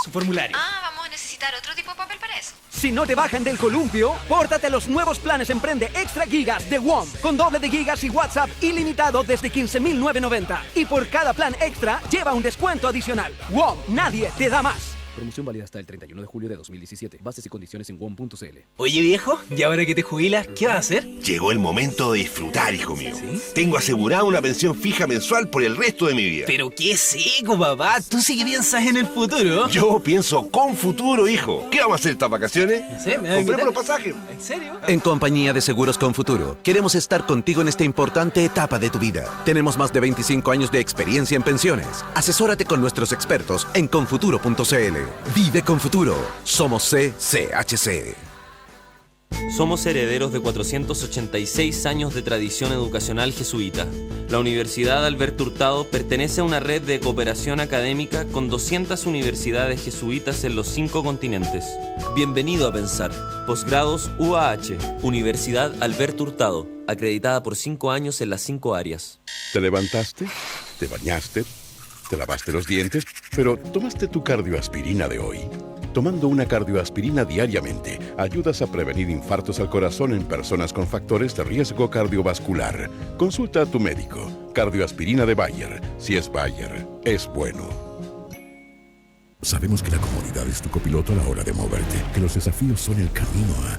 su formulario. Ah, vamos a necesitar otro tipo de papel para eso. Si no te bajan del columpio, pórtate a los nuevos planes Emprende Extra Gigas de WOM, con doble de gigas y WhatsApp ilimitado desde 15.990. Y por cada plan extra, lleva un descuento adicional. WOM, nadie te da más. Promoción válida hasta el 31 de julio de 2017. Bases y condiciones en WOM.cl. Oye viejo, ¿y ahora que te jubilas, qué vas a hacer? Llegó el momento de disfrutar, hijo mío. ¿Sí? Tengo asegurada una pensión fija mensual por el resto de mi vida. Pero qué seco, papá. Tú sí que piensas en el futuro. Yo pienso con futuro, hijo. ¿Qué vamos a hacer estas vacaciones? No sé, me compremos los pasajes. ¿En serio? En compañía de Seguros con Futuro, queremos estar contigo en esta importante etapa de tu vida. Tenemos más de 25 años de experiencia en pensiones. Asesórate con nuestros expertos en confuturo.cl. Vive con Futuro. Somos CCHC. Somos herederos de 486 años de tradición educacional jesuita. La Universidad Alberto Hurtado pertenece a una red de cooperación académica con 200 universidades jesuitas en los 5 continentes. Bienvenido a Pensar. Posgrados UAH, Universidad Alberto Hurtado, acreditada por 5 años en las 5 áreas. ¿Te levantaste? ¿Te bañaste? ¿Te lavaste los dientes? Pero tomaste tu cardioaspirina de hoy. Tomando una cardioaspirina diariamente, ayudas a prevenir infartos al corazón en personas con factores de riesgo cardiovascular. Consulta a tu médico. Cardioaspirina de Bayer. Si es Bayer, es bueno. Sabemos que la comodidad es tu copiloto a la hora de moverte, que los desafíos son el camino a...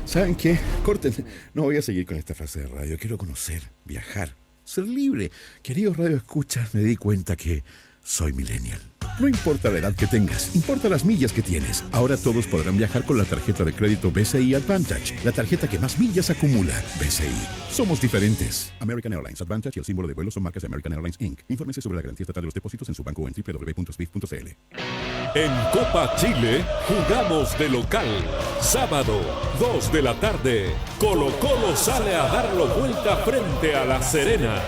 ¿Saben qué? Corten. No voy a seguir con esta frase de radio. Quiero conocer, viajar, ser libre. Queridos radioescuchas, me di cuenta que soy millennial. No importa la edad que tengas, importa las millas que tienes. Ahora todos podrán viajar con la tarjeta de crédito BCI Advantage, la tarjeta que más millas acumula. BCI. Somos diferentes. American Airlines Advantage y el símbolo de vuelo son marcas de American Airlines Inc. Infórmese sobre la garantía estatal de los depósitos en su banco o en www.swift.cl. En Copa Chile jugamos de local. Sábado, 2 de la tarde. Colo-Colo sale a darlo vuelta frente a La Serena.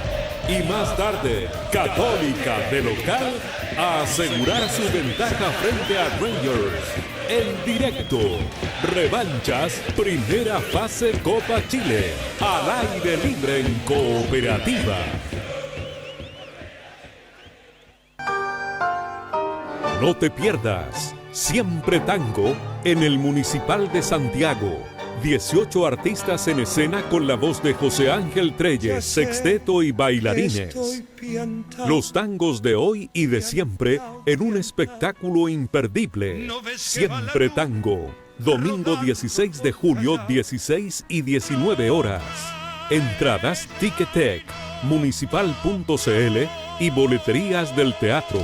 Y más tarde, Católica de local a asegurar su ventaja frente a Rangers. En directo, revanchas, primera fase Copa Chile, al aire libre en Cooperativa. No te pierdas, Siempre Tango en el Municipal de Santiago. 18 artistas en escena con la voz de José Ángel Treyes, sexteto y bailarines. Los tangos de hoy y de siempre en un espectáculo imperdible. Siempre Tango, domingo 16 de julio, 16 y 19 horas. Entradas Ticketek, municipal.cl y boleterías del teatro.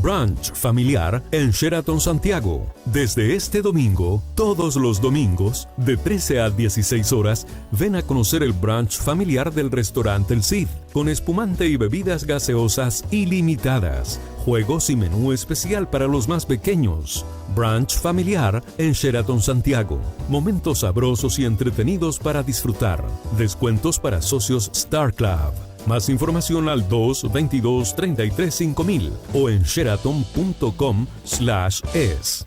Brunch familiar en Sheraton Santiago. Desde este domingo, todos los domingos, de 13 a 16 horas, ven a conocer el brunch familiar del restaurante El Cid, con espumante y bebidas gaseosas ilimitadas, juegos y menú especial para los más pequeños. Brunch familiar en Sheraton Santiago. Momentos sabrosos y entretenidos para disfrutar. Descuentos para socios Star Club. Más información al 222-33-5000 o en sheraton.com/es.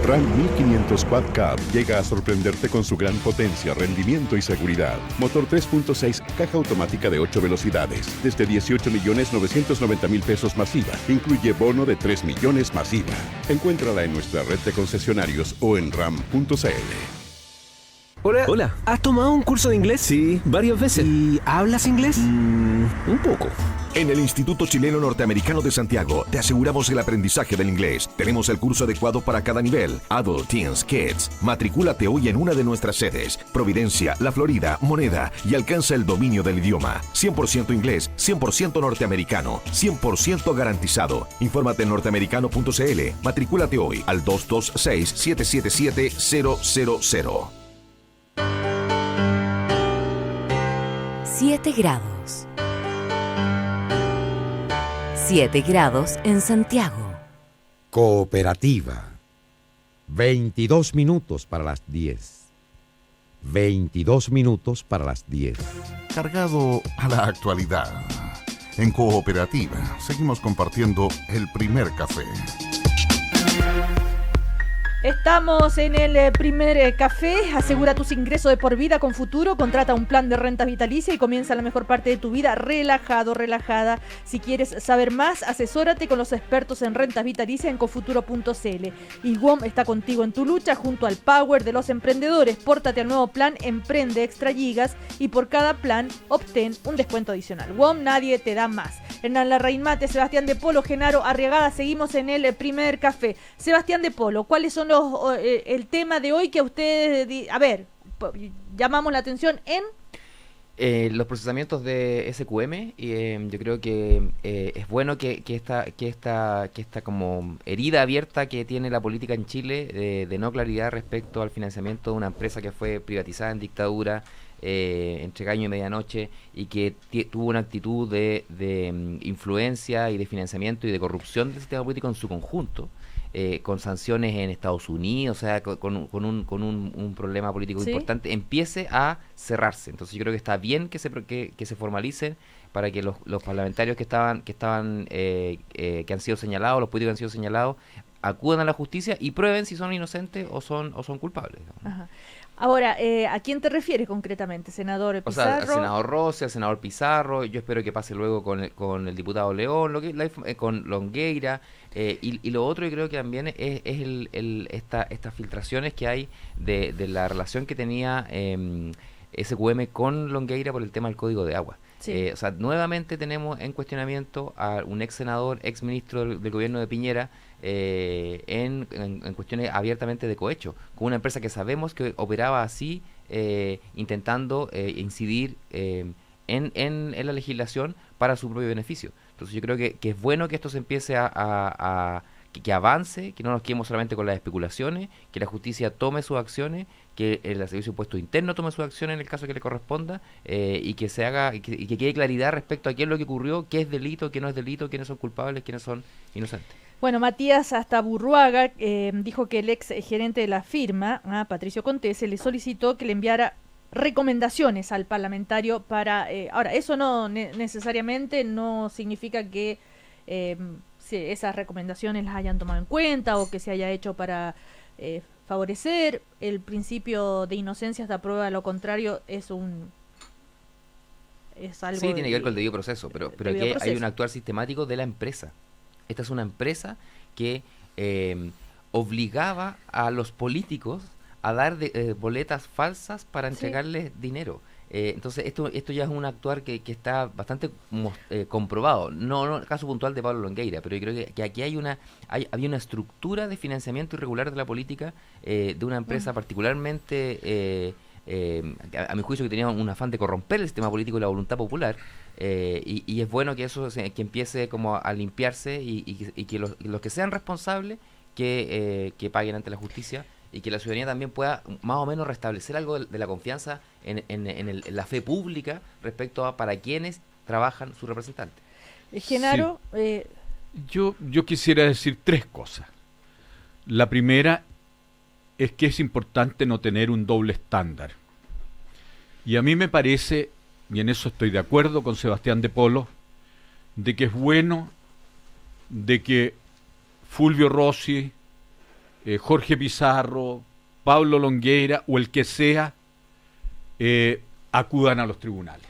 Ram 1500 Quad Cab llega a sorprenderte con su gran potencia, rendimiento y seguridad. Motor 3.6, caja automática de 8 velocidades, desde 18.990.000 pesos masiva. Incluye bono de 3 millones masiva. Encuéntrala en nuestra red de concesionarios o en ram.cl. Hola. Hola. ¿Has tomado un curso de inglés? Sí, varias veces. ¿Y hablas inglés? Un poco. En el Instituto Chileno Norteamericano de Santiago te aseguramos el aprendizaje del inglés. Tenemos el curso adecuado para cada nivel. Adult, Teens, Kids. Matricúlate hoy en una de nuestras sedes. Providencia, La Florida, Moneda y alcanza el dominio del idioma. 100% inglés, 100% norteamericano, 100% garantizado. Infórmate en norteamericano.cl. Matricúlate hoy al 226-777-000. 7 grados. 7 grados en Santiago. Cooperativa. 22 minutos para las 10. 22 minutos para las 10. Cargado a la actualidad. En Cooperativa seguimos compartiendo el primer café. Estamos en el primer café. Asegura tus ingresos de por vida con Futuro. Contrata un plan de renta vitalicia y comienza la mejor parte de tu vida relajado, relajada. Si quieres saber más, asesórate con los expertos en rentas vitalicias en confuturo.cl. Y WOM está contigo en tu lucha junto al Power de los emprendedores. Pórtate al nuevo plan Emprende Extra Gigas y por cada plan obtén un descuento adicional. WOM, nadie te da más. Hernán Larraín Mate, Sebastián de Polo, Genaro Arriagada. Seguimos en el primer café. Sebastián de Polo, ¿cuáles son el tema de hoy que a ustedes, llamamos la atención en? Los procesamientos de SQM, yo creo que es bueno que esta como herida abierta que tiene la política en Chile de no claridad respecto al financiamiento de una empresa que fue privatizada en dictadura entre caño y medianoche y que tuvo una actitud de influencia y de financiamiento y de corrupción del sistema político en su conjunto. Con sanciones en Estados Unidos, o sea, con un problema político importante, empiece a cerrarse. Entonces yo creo que está bien que se formalicen para que los parlamentarios que han sido señalados, los políticos que han sido señalados, acudan a la justicia y prueben si son inocentes o son culpables. Ajá. Ahora, ¿a quién te refieres concretamente? ¿Senador Pizarro? O sea, al senador Rossi, al senador Pizarro, yo espero que pase luego con el diputado León, con Longueira, y lo otro yo creo que también es estas filtraciones que hay de la relación que tenía SQM con Longueira por el tema del Código de Agua. Sí. O sea, nuevamente tenemos en cuestionamiento a un ex senador, ex ministro del gobierno de Piñera, en cuestiones abiertamente de cohecho, con una empresa que sabemos que operaba así intentando incidir en la legislación para su propio beneficio. Entonces yo creo que es bueno que esto se empiece que avance, que no nos quedemos solamente con las especulaciones, que la justicia tome sus acciones, que el Servicio de Impuesto Interno tome sus acciones en el caso que le corresponda, y que se haga y que quede claridad respecto a qué es lo que ocurrió, qué es delito, qué no es delito, quiénes son culpables, quiénes son inocentes. Bueno, Matías Astaburruaga dijo que el ex gerente de la firma, Patricio Contese, le solicitó que le enviara recomendaciones al parlamentario para... ahora, eso no necesariamente no significa que esas recomendaciones las hayan tomado en cuenta o que se haya hecho para favorecer. El principio de inocencia hasta prueba de lo contrario es algo... Sí, tiene que ver con el debido proceso, pero aquí hay un actuar sistemático de la empresa. Esta es una empresa que obligaba a los políticos a dar boletas falsas para entregarles dinero. Entonces esto ya es un actuar que está bastante comprobado, no el caso puntual de Pablo Longueira, pero yo creo que aquí había una estructura de financiamiento irregular de la política de una empresa particularmente, a mi juicio, que tenía un afán de corromper el sistema político y la voluntad popular, y es bueno que eso que empiece como a limpiarse y que los que sean responsables que paguen ante la justicia, y que la ciudadanía también pueda más o menos restablecer algo de la confianza en la fe pública respecto a para quienes trabajan sus representantes. Genaro, sí. Yo quisiera decir tres cosas. La primera es que es importante no tener un doble estándar. Y a mí me parece, y en eso estoy de acuerdo con Sebastián de Polo, de que es bueno de que Fulvio Rossi, Jorge Pizarro, Pablo Longueira o el que sea acudan a los tribunales.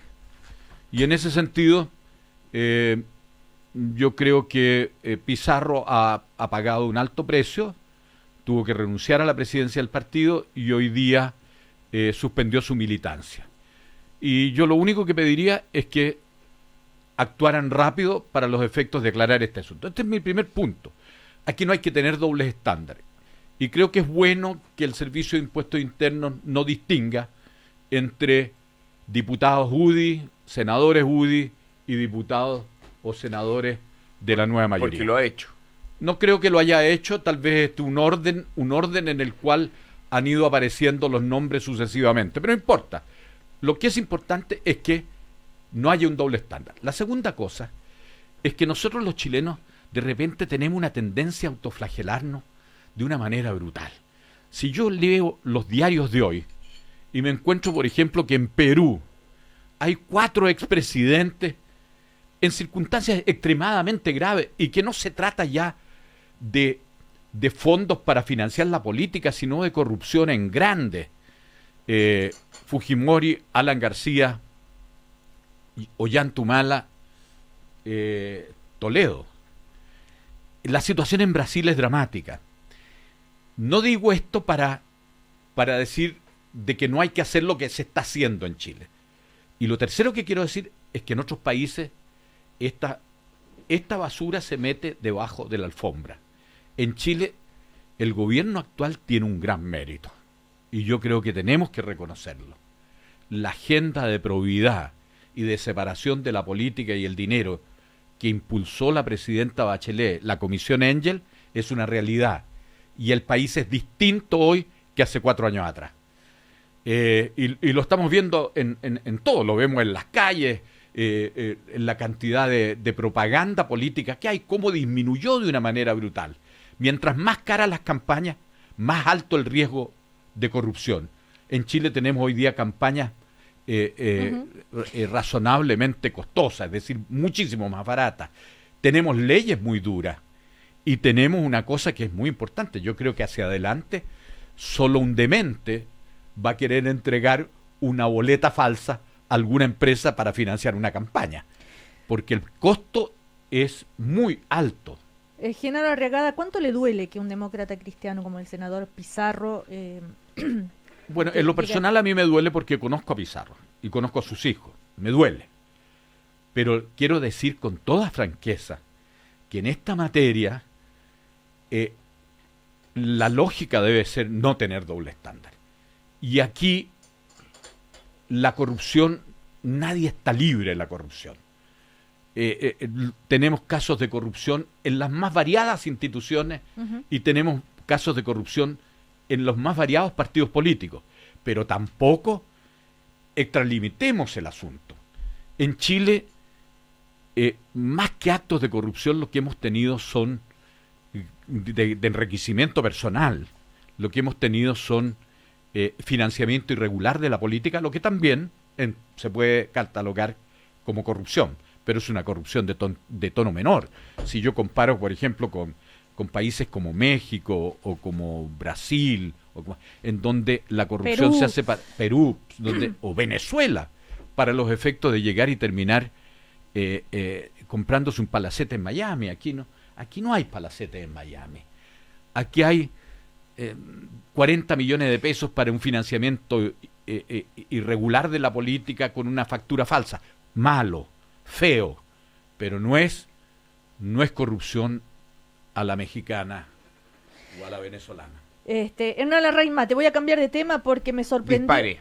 Y en ese sentido yo creo que Pizarro ha pagado un alto precio, tuvo que renunciar a la presidencia del partido y hoy día suspendió su militancia. Y yo lo único que pediría es que actuaran rápido para los efectos de aclarar este asunto. Este es mi primer punto. Aquí no hay que tener dobles estándares. Y creo que es bueno que el Servicio de Impuestos Internos no distinga entre diputados UDI, senadores UDI y diputados o senadores de la nueva mayoría. Porque lo ha hecho. No creo que lo haya hecho, tal vez un orden en el cual han ido apareciendo los nombres sucesivamente, pero no importa. Lo que es importante es que no haya un doble estándar. La segunda cosa es que nosotros los chilenos de repente tenemos una tendencia a autoflagelarnos de una manera brutal. Si yo leo los diarios de hoy y me encuentro, por ejemplo, que en Perú hay 4 expresidentes en circunstancias extremadamente graves y que no se trata ya de fondos para financiar la política, sino de corrupción en grande. Fujimori, Alan García, Ollantumala, Toledo. La situación en Brasil es dramática. No digo esto para decir de que no hay que hacer lo que se está haciendo en Chile. Y lo tercero que quiero decir es que en otros países esta basura se mete debajo de la alfombra. En Chile el gobierno actual tiene un gran mérito y yo creo que tenemos que reconocerlo. La agenda de probidad y de separación de la política y el dinero que impulsó la presidenta Bachelet, la Comisión Engel, es una realidad. Y el país es distinto hoy que hace 4 años atrás. Y lo estamos viendo en todo, lo vemos en las calles, en la cantidad de propaganda política que hay, cómo disminuyó de una manera brutal. Mientras más caras las campañas, más alto el riesgo de corrupción. En Chile tenemos hoy día campañas razonablemente costosas, es decir, muchísimo más baratas. Tenemos leyes muy duras. Y tenemos una cosa que es muy importante. Yo creo que hacia adelante solo un demente va a querer entregar una boleta falsa a alguna empresa para financiar una campaña, porque el costo es muy alto. Genaro Arriagada, ¿cuánto le duele que un demócrata cristiano como el senador Pizarro... Bueno, en lo personal a mí me duele porque conozco a Pizarro y conozco a sus hijos. Me duele. Pero quiero decir con toda franqueza que en esta materia la lógica debe ser no tener doble estándar. Y aquí la corrupción, nadie está libre de la corrupción. Tenemos casos de corrupción en las más variadas instituciones y tenemos casos de corrupción en los más variados partidos políticos, pero tampoco extralimitemos el asunto. En Chile, más que actos de corrupción, lo que hemos tenido son de enriquecimiento personal, lo que hemos tenido son financiamiento irregular de la política, lo que también se puede catalogar como corrupción, pero es una corrupción de tono menor. Si yo comparo, por ejemplo, con países como México o como Brasil, en donde la corrupción se hace para Perú, o Venezuela, para los efectos de llegar y terminar comprándose un palacete en Miami. Aquí no hay palacete en Miami. Aquí hay 40 millones de pesos para un financiamiento irregular de la política con una factura falsa. Malo, feo, pero no es corrupción a la mexicana o a la venezolana. Hernán Larraín, te voy a cambiar de tema porque me sorprendí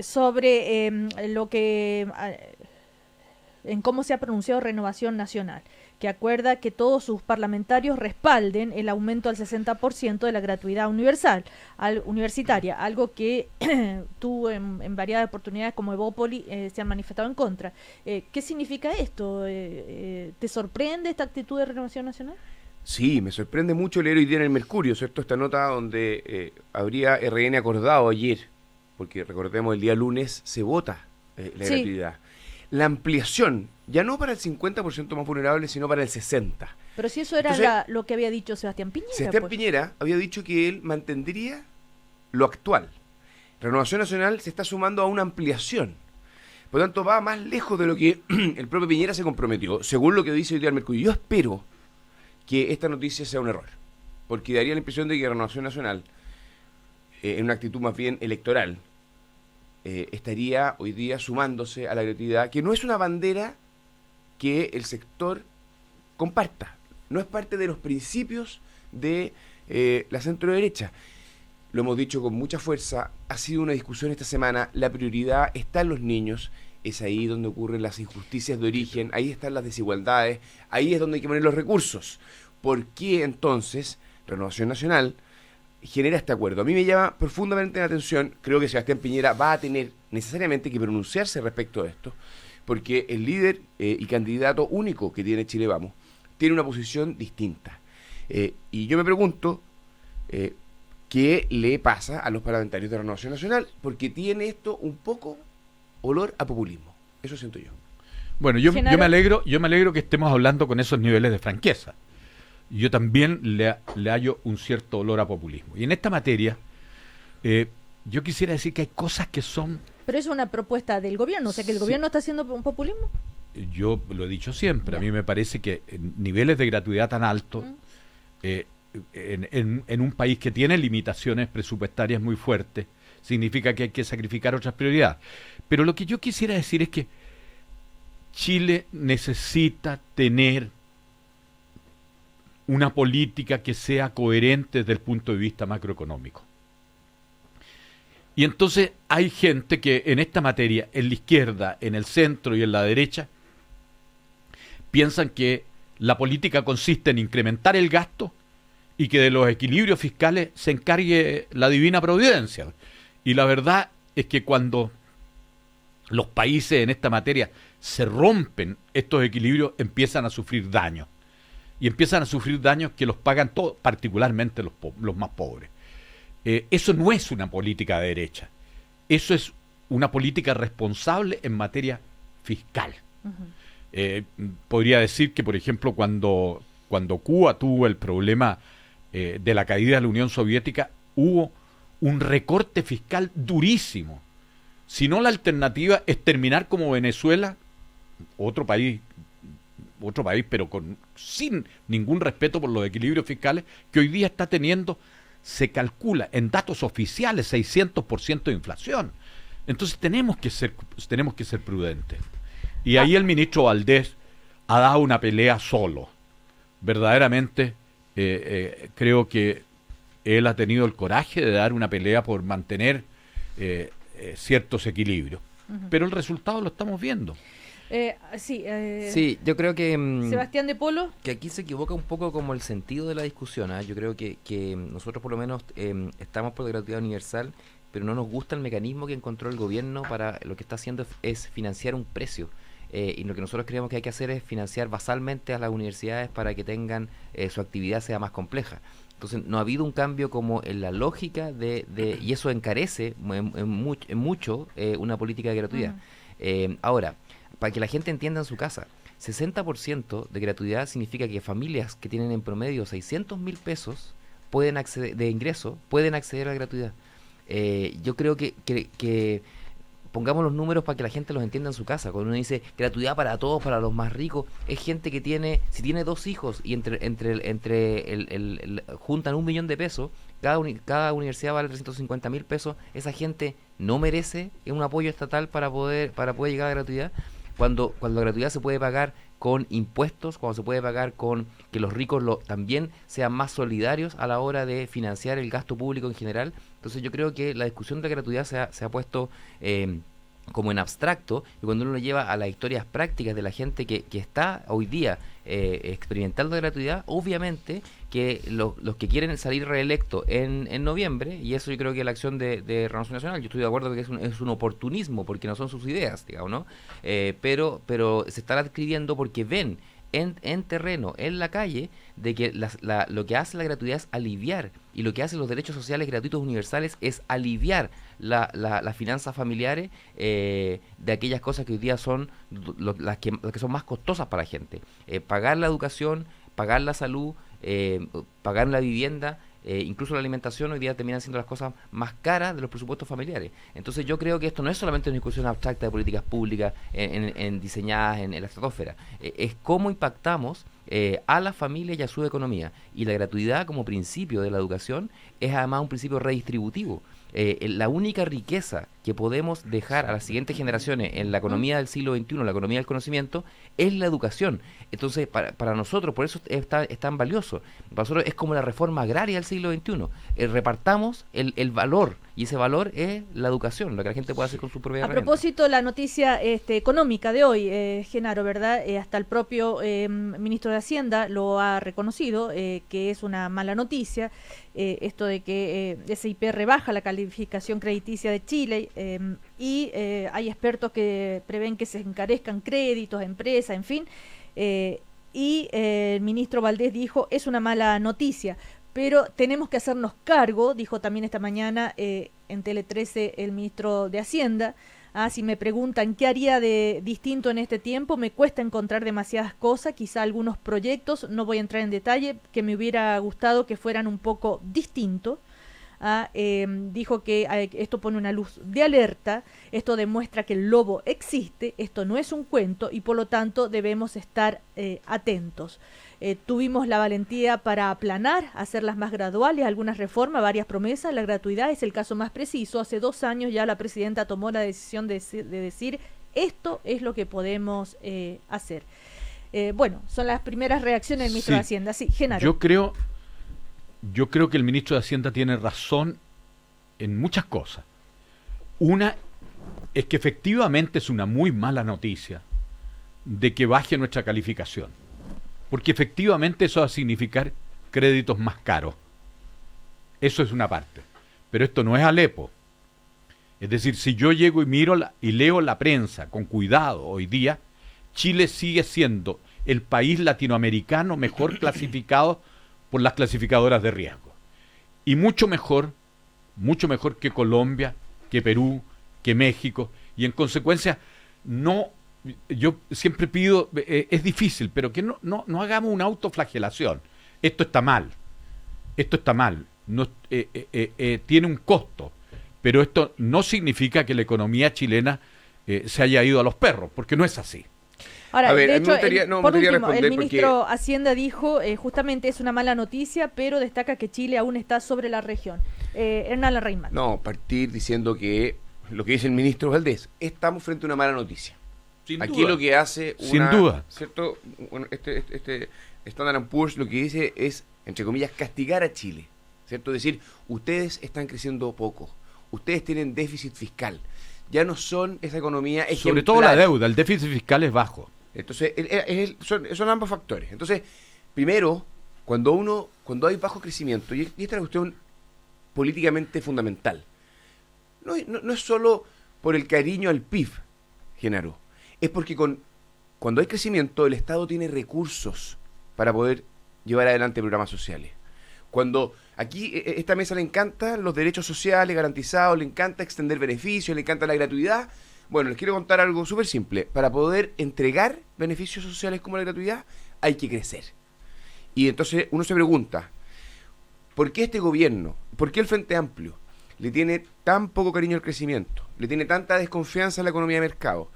sobre lo que en cómo se ha pronunciado Renovación Nacional, que acuerda que todos sus parlamentarios respalden el aumento al 60% de la gratuidad universitaria, algo que tú en varias oportunidades como Evópoli se han manifestado en contra. ¿Qué significa esto? ¿Te sorprende esta actitud de Renovación Nacional? Sí, me sorprende mucho leer hoy día en el Mercurio, ¿cierto? Esta nota donde habría RN acordado ayer, porque recordemos el día lunes se vota la gratuidad. La ampliación, ya no para el 50% más vulnerable, sino para el 60%. Pero si eso era lo que había dicho Sebastián Piñera. Sebastián Piñera había dicho que él mantendría lo actual. Renovación Nacional se está sumando a una ampliación. Por lo tanto, va más lejos de lo que el propio Piñera se comprometió, según lo que dice hoy día el Mercurio. Yo espero que esta noticia sea un error, porque daría la impresión de que Renovación Nacional, en una actitud más bien electoral, estaría hoy día sumándose a la gratuidad, que no es una bandera que el sector comparta, no es parte de los principios de la centro-derecha. Lo hemos dicho con mucha fuerza, ha sido una discusión esta semana, la prioridad está en los niños, es ahí donde ocurren las injusticias de origen, ahí están las desigualdades, ahí es donde hay que poner los recursos. ¿Por qué entonces Renovación Nacional genera este acuerdo? A mí me llama profundamente la atención, creo que Sebastián Piñera va a tener necesariamente que pronunciarse respecto a esto, porque el líder y candidato único que tiene Chile Vamos tiene una posición distinta. Y yo me pregunto qué le pasa a los parlamentarios de Renovación Nacional, porque tiene esto un poco olor a populismo. Eso siento yo. Bueno, yo me alegro que estemos hablando con esos niveles de franqueza. Yo también le hallo un cierto olor a populismo. Y en esta materia, yo quisiera decir que hay cosas que son... Pero es una propuesta del gobierno, o sea que el gobierno está haciendo un populismo. Yo lo he dicho siempre, a mí me parece que niveles de gratuidad tan altos, en un país que tiene limitaciones presupuestarias muy fuertes, significa que hay que sacrificar otras prioridades. Pero lo que yo quisiera decir es que Chile necesita tener una política que sea coherente desde el punto de vista macroeconómico. Y entonces hay gente que en esta materia, en la izquierda, en el centro y en la derecha, piensan que la política consiste en incrementar el gasto y que de los equilibrios fiscales se encargue la divina providencia. Y la verdad es que cuando los países en esta materia se rompen estos equilibrios, empiezan a sufrir daños. Y empiezan a sufrir daños que los pagan todos, particularmente los más pobres. Eso no es una política de derecha. Eso es una política responsable en materia fiscal. Podría decir que, por ejemplo, cuando Cuba tuvo el problema de la caída de la Unión Soviética, hubo un recorte fiscal durísimo. Si no, la alternativa es terminar como Venezuela, otro país, pero sin ningún respeto por los equilibrios fiscales, que hoy día está teniendo, se calcula en datos oficiales, 600% de inflación. Entonces tenemos que ser prudentes. Y ahí el ministro Valdés ha dado una pelea solo. Verdaderamente creo que él ha tenido el coraje de dar una pelea por mantener ciertos equilibrios. Pero el resultado lo estamos viendo. Sí, yo creo que Sebastián de Polo, que aquí se equivoca un poco como el sentido de la discusión. Yo creo que nosotros por lo menos estamos por la gratuidad universal, pero no nos gusta el mecanismo que encontró el gobierno para lo que está haciendo es financiar un precio. Y lo que nosotros creemos que hay que hacer es financiar basalmente a las universidades para que tengan su actividad sea más compleja. Entonces no ha habido un cambio como en la lógica y eso encarece en mucho una política de gratuidad. Ahora, para que la gente entienda en su casa, 60% de gratuidad significa que familias que tienen en promedio 600.000 pesos pueden acceder, de ingreso pueden acceder a la gratuidad. Yo creo que pongamos los números para que la gente los entienda en su casa. Cuando uno dice gratuidad para todos, para los más ricos, es gente que si tiene 2 hijos y juntan 1 millón de pesos, cada universidad vale 350.000 pesos, esa gente no merece un apoyo estatal para poder llegar a la gratuidad. Cuando la gratuidad se puede pagar con impuestos, cuando se puede pagar con que los ricos también sean más solidarios a la hora de financiar el gasto público en general. Entonces yo creo que la discusión de la gratuidad se ha puesto como en abstracto, y cuando uno lo lleva a las historias prácticas de la gente que está hoy día experimentando la gratuidad, obviamente que los que quieren salir reelectos en noviembre, y eso yo creo que es la acción de Renovación Nacional, yo estoy de acuerdo que es un oportunismo, porque no son sus ideas, digamos, ¿no? Pero se están adquiriendo porque ven en terreno, en la calle, de que lo que hace la gratuidad es aliviar, y lo que hacen los derechos sociales gratuitos universales es aliviar las finanzas familiares de aquellas cosas que hoy día son las que son más costosas para la gente. Pagar la educación, pagar la salud, pagar la vivienda, incluso la alimentación hoy día terminan siendo las cosas más caras de los presupuestos familiares. Entonces yo creo que esto no es solamente una discusión abstracta de políticas públicas diseñadas en la estratosfera, es cómo impactamos a la familia y a su economía. Y la gratuidad como principio de la educación es además un principio redistributivo. La única riqueza que podemos dejar a las siguientes generaciones en la economía del siglo XXI, la economía del conocimiento, es la educación. Entonces, para nosotros, por eso es tan valioso. Para nosotros es como la reforma agraria del siglo XXI. Repartamos el valor, y ese valor es la educación, lo que la gente puede hacer con su propia herramienta. A propósito, la noticia económica de hoy, Genaro, ¿verdad? Hasta el propio ministro de Hacienda lo ha reconocido, que es una mala noticia, esto de que SIP rebaja la calificación crediticia de Chile, y hay expertos que prevén que se encarezcan créditos a empresas, en fin, y el ministro Valdés dijo, es una mala noticia, pero tenemos que hacernos cargo, dijo también esta mañana en Tele 13 el ministro de Hacienda. Si me preguntan qué haría de distinto en este tiempo, me cuesta encontrar demasiadas cosas, quizá algunos proyectos, no voy a entrar en detalle, que me hubiera gustado que fueran un poco distintos. Dijo que esto pone una luz de alerta, esto demuestra que el lobo existe, esto no es un cuento y por lo tanto debemos estar atentos. Tuvimos la valentía para aplanar, hacerlas más graduales, algunas reformas, varias promesas. La gratuidad es el caso más preciso. Hace 2 años ya la presidenta tomó la decisión de decir esto es lo que podemos hacer. Bueno, son las primeras reacciones del ministro de Hacienda. Sí, Genaro. Yo creo que el ministro de Hacienda tiene razón en muchas cosas. Una es que efectivamente es una muy mala noticia de que baje nuestra calificación, porque efectivamente eso va a significar créditos más caros. Eso es una parte. Pero esto no es Alepo. Es decir, si yo llego y miro y leo la prensa con cuidado hoy día, Chile sigue siendo el país latinoamericano mejor clasificado por las clasificadoras de riesgo. Y mucho mejor que Colombia, que Perú, que México. Y en consecuencia, yo siempre pido, es difícil, pero que no hagamos una autoflagelación. Esto está mal. Tiene un costo. Pero esto no significa que la economía chilena se haya ido a los perros, porque no es así. Ahora, de hecho, por último, el ministro Hacienda dijo, justamente es una mala noticia, pero destaca que Chile aún está sobre la región. Hernán Larraín. No, partir diciendo que lo que dice el ministro Valdés, estamos frente a una mala noticia. Sin Aquí duda. Lo que hace Sin duda. ¿cierto? Bueno, este Standard & Poor's lo que dice es, entre comillas, castigar a Chile, ¿cierto? Es decir, ustedes están creciendo poco, ustedes tienen déficit fiscal. Ya no son esa economía ejemplar. Sobre todo la deuda, el déficit fiscal es bajo. Entonces, son ambos factores. Entonces, primero, cuando hay bajo crecimiento, y esta es la cuestión políticamente fundamental, no es solo por el cariño al PIB, Genaro, es porque cuando hay crecimiento, el Estado tiene recursos para poder llevar adelante programas sociales. Cuando aquí esta mesa le encantan los derechos sociales garantizados, le encanta extender beneficios, le encanta la gratuidad. Bueno, les quiero contar algo súper simple. Para poder entregar beneficios sociales como la gratuidad, hay que crecer. Y entonces uno se pregunta, ¿por qué este gobierno, por qué el Frente Amplio le tiene tan poco cariño al crecimiento, le tiene tanta desconfianza a la economía de mercado,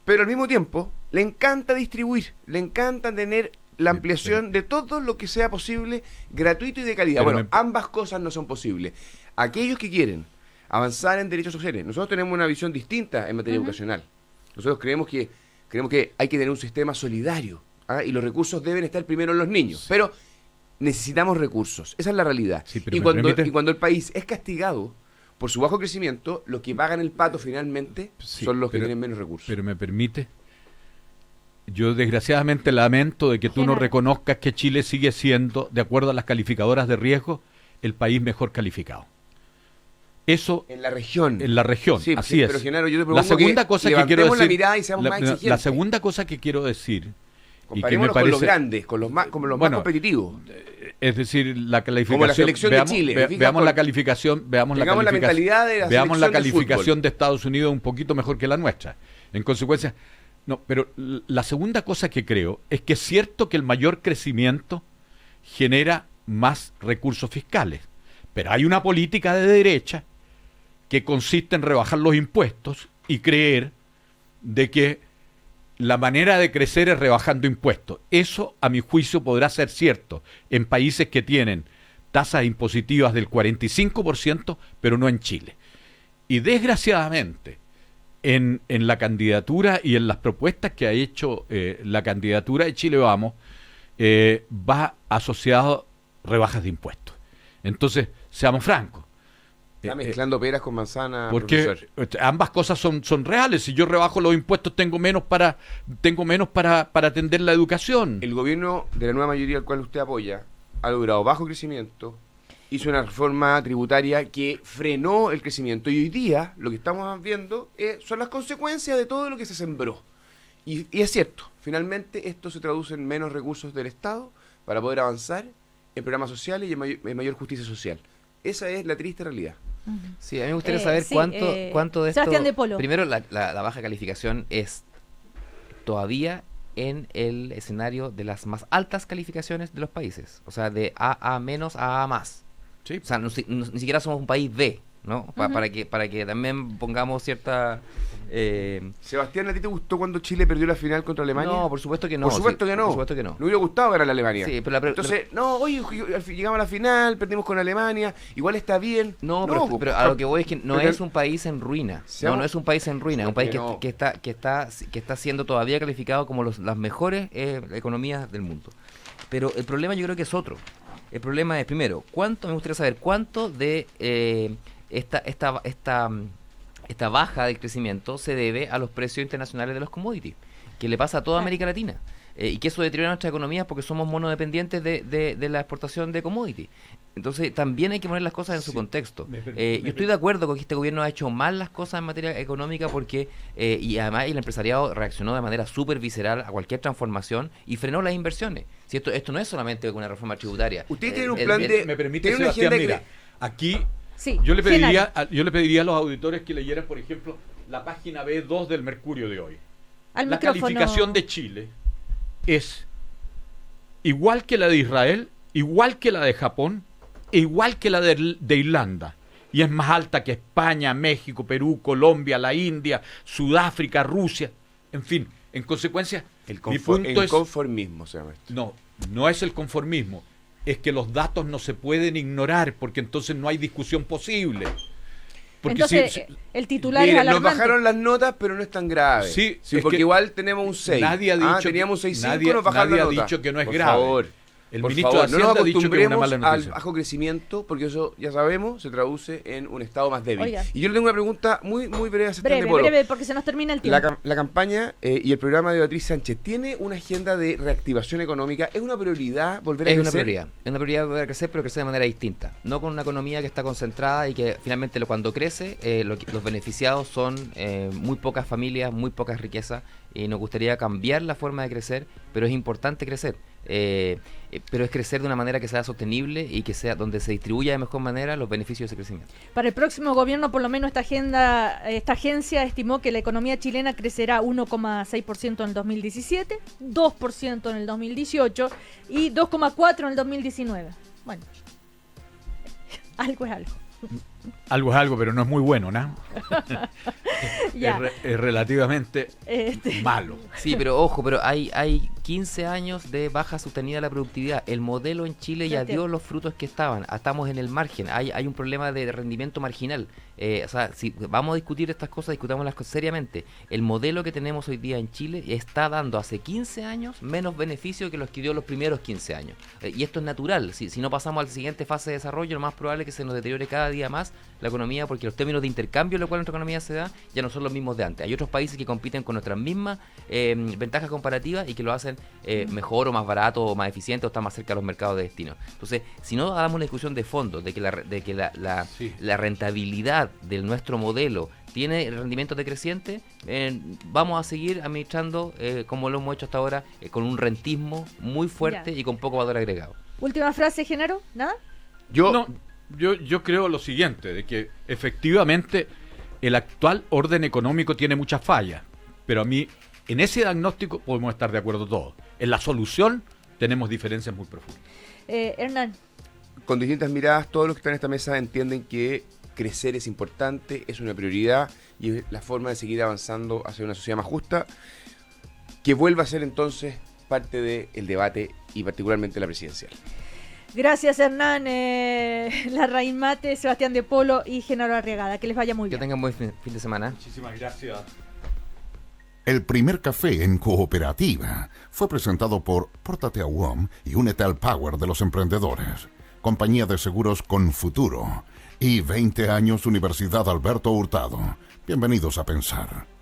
pero al mismo tiempo le encanta distribuir, le encanta tener la ampliación de todo lo que sea posible, gratuito y de calidad? Bueno, ambas cosas no son posibles. Aquellos que quieren avanzar en derechos sociales, nosotros tenemos una visión distinta en materia educacional. Nosotros creemos que hay que tener un sistema solidario, y los recursos deben estar primero en los niños, pero necesitamos recursos, esa es la realidad. Sí, y cuando el país es castigado por su bajo crecimiento, los que pagan el pato finalmente son los que tienen menos recursos. Pero me permite, yo desgraciadamente lamento de que tú no reconozcas que Chile sigue siendo, de acuerdo a las calificadoras de riesgo, el país mejor calificado. Eso en la región. Sí, así es. Pero Genaro, yo te la segunda cosa que quiero decir, la mirada y seamos más exigentes. La segunda cosa que quiero decir, y que me parece, con los grandes, con los más competitivos. Es decir, la calificación. Como la selección de Chile. Veamos la calificación. Veamos la calificación de Estados Unidos un poquito mejor que la nuestra. En consecuencia, no. Pero la segunda cosa que creo es que es cierto que el mayor crecimiento genera más recursos fiscales, pero hay una política de derecha que consiste en rebajar los impuestos y creer de que la manera de crecer es rebajando impuestos. Eso, a mi juicio, podrá ser cierto en países que tienen tasas impositivas del 45%, pero no en Chile. Y desgraciadamente, en la candidatura y en las propuestas que ha hecho la candidatura de Chile Vamos, va asociado rebajas de impuestos. Entonces, seamos francos. Está mezclando peras con manzanas, porque profesor. Ambas cosas son reales. Si yo rebajo los impuestos, tengo menos para atender la educación. El gobierno de la nueva mayoría al cual usted apoya ha logrado bajo crecimiento, hizo una reforma tributaria que frenó el crecimiento, y hoy día lo que estamos viendo son las consecuencias de todo lo que se sembró. Y es cierto, finalmente esto se traduce en menos recursos del Estado para poder avanzar en programas sociales y en mayor justicia social. Esa es la triste realidad. Sí, a mí me gustaría saber cuánto de esto... Sebastián de Polo. Primero, la baja calificación es todavía en el escenario de las más altas calificaciones de los países. O sea, de AA menos a AA más. Sí. O sea, ni siquiera somos un país B, ¿no? Para que también pongamos cierta... Sebastián, ¿a ti te gustó cuando Chile perdió la final contra Alemania? No, por supuesto que no. Por supuesto que no. Por supuesto que no. Me hubiera gustado ganar a Alemania. Sí, pero entonces, llegamos a la final, perdimos con Alemania, igual está bien. Pero a lo que voy es que no es un país en ruina. No es un país en ruina, es un país que está siendo todavía calificado como las mejores economías del mundo. Pero el problema yo creo que es otro. El problema es, primero, me gustaría saber cuánto de esta baja del crecimiento se debe a los precios internacionales de los commodities, que le pasa a toda América Latina, y que eso deteriora nuestra economía porque somos monodependientes de la exportación de commodities. Entonces también hay que poner las cosas en su contexto. Yo estoy de acuerdo con que este gobierno ha hecho mal las cosas en materia económica porque y además el empresariado reaccionó de manera súper visceral a cualquier transformación y frenó las inversiones. Si esto no es solamente una reforma tributaria. Usted tiene un plan de... Me permite, Sebastián, mira, aquí... Sí, yo le pediría a los auditores que leyeran, por ejemplo, la página B2 del Mercurio de hoy. La calificación de Chile es igual que la de Israel, igual que la de Japón, e igual que la de Irlanda. Y es más alta que España, México, Perú, Colombia, la India, Sudáfrica, Rusia. En fin, en consecuencia, mi punto es... conformismo se llama esto. No es el conformismo. Es que los datos no se pueden ignorar, porque entonces no hay discusión posible. Porque entonces, el titular es alarmante. Nos bajaron las notas, pero no es tan grave. Sí, porque igual tenemos un 6. Nadie ha dicho, teníamos un 6.5, nos bajaron la nota. Nadie ha dicho que no es por grave. Favor. El Por ministro favor, de no Hacienda nos ha dicho que es una acostumbremos mala al noticia. bajo crecimiento, porque eso, ya sabemos, se traduce en un estado más débil. Oiga. Y yo le tengo una pregunta muy breve a Sebastián de Polo. Breve, porque se nos termina el tiempo. La campaña y el programa de Beatriz Sánchez, ¿tiene una agenda de reactivación económica? ¿Es una prioridad volver a Es crecer? una prioridad volver a crecer, pero crecer de manera distinta. No con una economía que está concentrada y que finalmente cuando crece, los beneficiados son muy pocas familias, muy pocas riquezas, y nos gustaría cambiar la forma de crecer, pero es importante crecer. Pero es crecer de una manera que sea sostenible y que sea donde se distribuya de mejor manera los beneficios de ese crecimiento. Para el próximo gobierno, por lo menos esta agencia estimó que la economía chilena crecerá 1,6% en el 2017, 2% en el 2018 y 2,4% en el 2019. Bueno, algo es algo. Algo es algo, pero no es muy bueno, ¿no? Ya. Es relativamente malo. Sí, pero ojo, pero hay 15 años de baja sostenida de la productividad. El modelo en Chile ya dio los frutos que estaban. Estamos en el margen. Hay un problema de rendimiento marginal. O sea, si vamos a discutir estas cosas, discutámoslas seriamente. El modelo que tenemos hoy día en Chile está dando hace 15 años menos beneficio que los que dio los primeros 15 años. Y esto es natural. Si no pasamos a la siguiente fase de desarrollo, lo más probable es que se nos deteriore cada día más la economía, porque los términos de intercambio en los cuales nuestra economía se da ya no son los mismos de antes. Hay otros países que compiten con nuestras mismas ventajas comparativas y que lo hacen mejor o más barato o más eficiente o están más cerca de los mercados de destino. Entonces, si no damos una discusión de fondo de que la rentabilidad de nuestro modelo tiene rendimientos decrecientes, vamos a seguir administrando como lo hemos hecho hasta ahora, con un rentismo muy fuerte y con poco valor agregado. Última frase, Genaro, ¿nada? Yo creo lo siguiente, de que efectivamente el actual orden económico tiene muchas fallas, pero a mí en ese diagnóstico podemos estar de acuerdo todos. En la solución tenemos diferencias muy profundas. Hernán. Con distintas miradas, todos los que están en esta mesa entienden que crecer es importante, es una prioridad y es la forma de seguir avanzando hacia una sociedad más justa, que vuelva a ser entonces parte del debate y particularmente la presidencial. Gracias, Hernán, Larraín Mate, Sebastián de Polo y Genaro Arriagada. Que les vaya muy bien. Que tengan buen fin de semana. Muchísimas gracias. El primer café en cooperativa fue presentado por Pórtate a WOM y únete al power de los emprendedores. Compañía de seguros con futuro y 20 años Universidad Alberto Hurtado. Bienvenidos a pensar.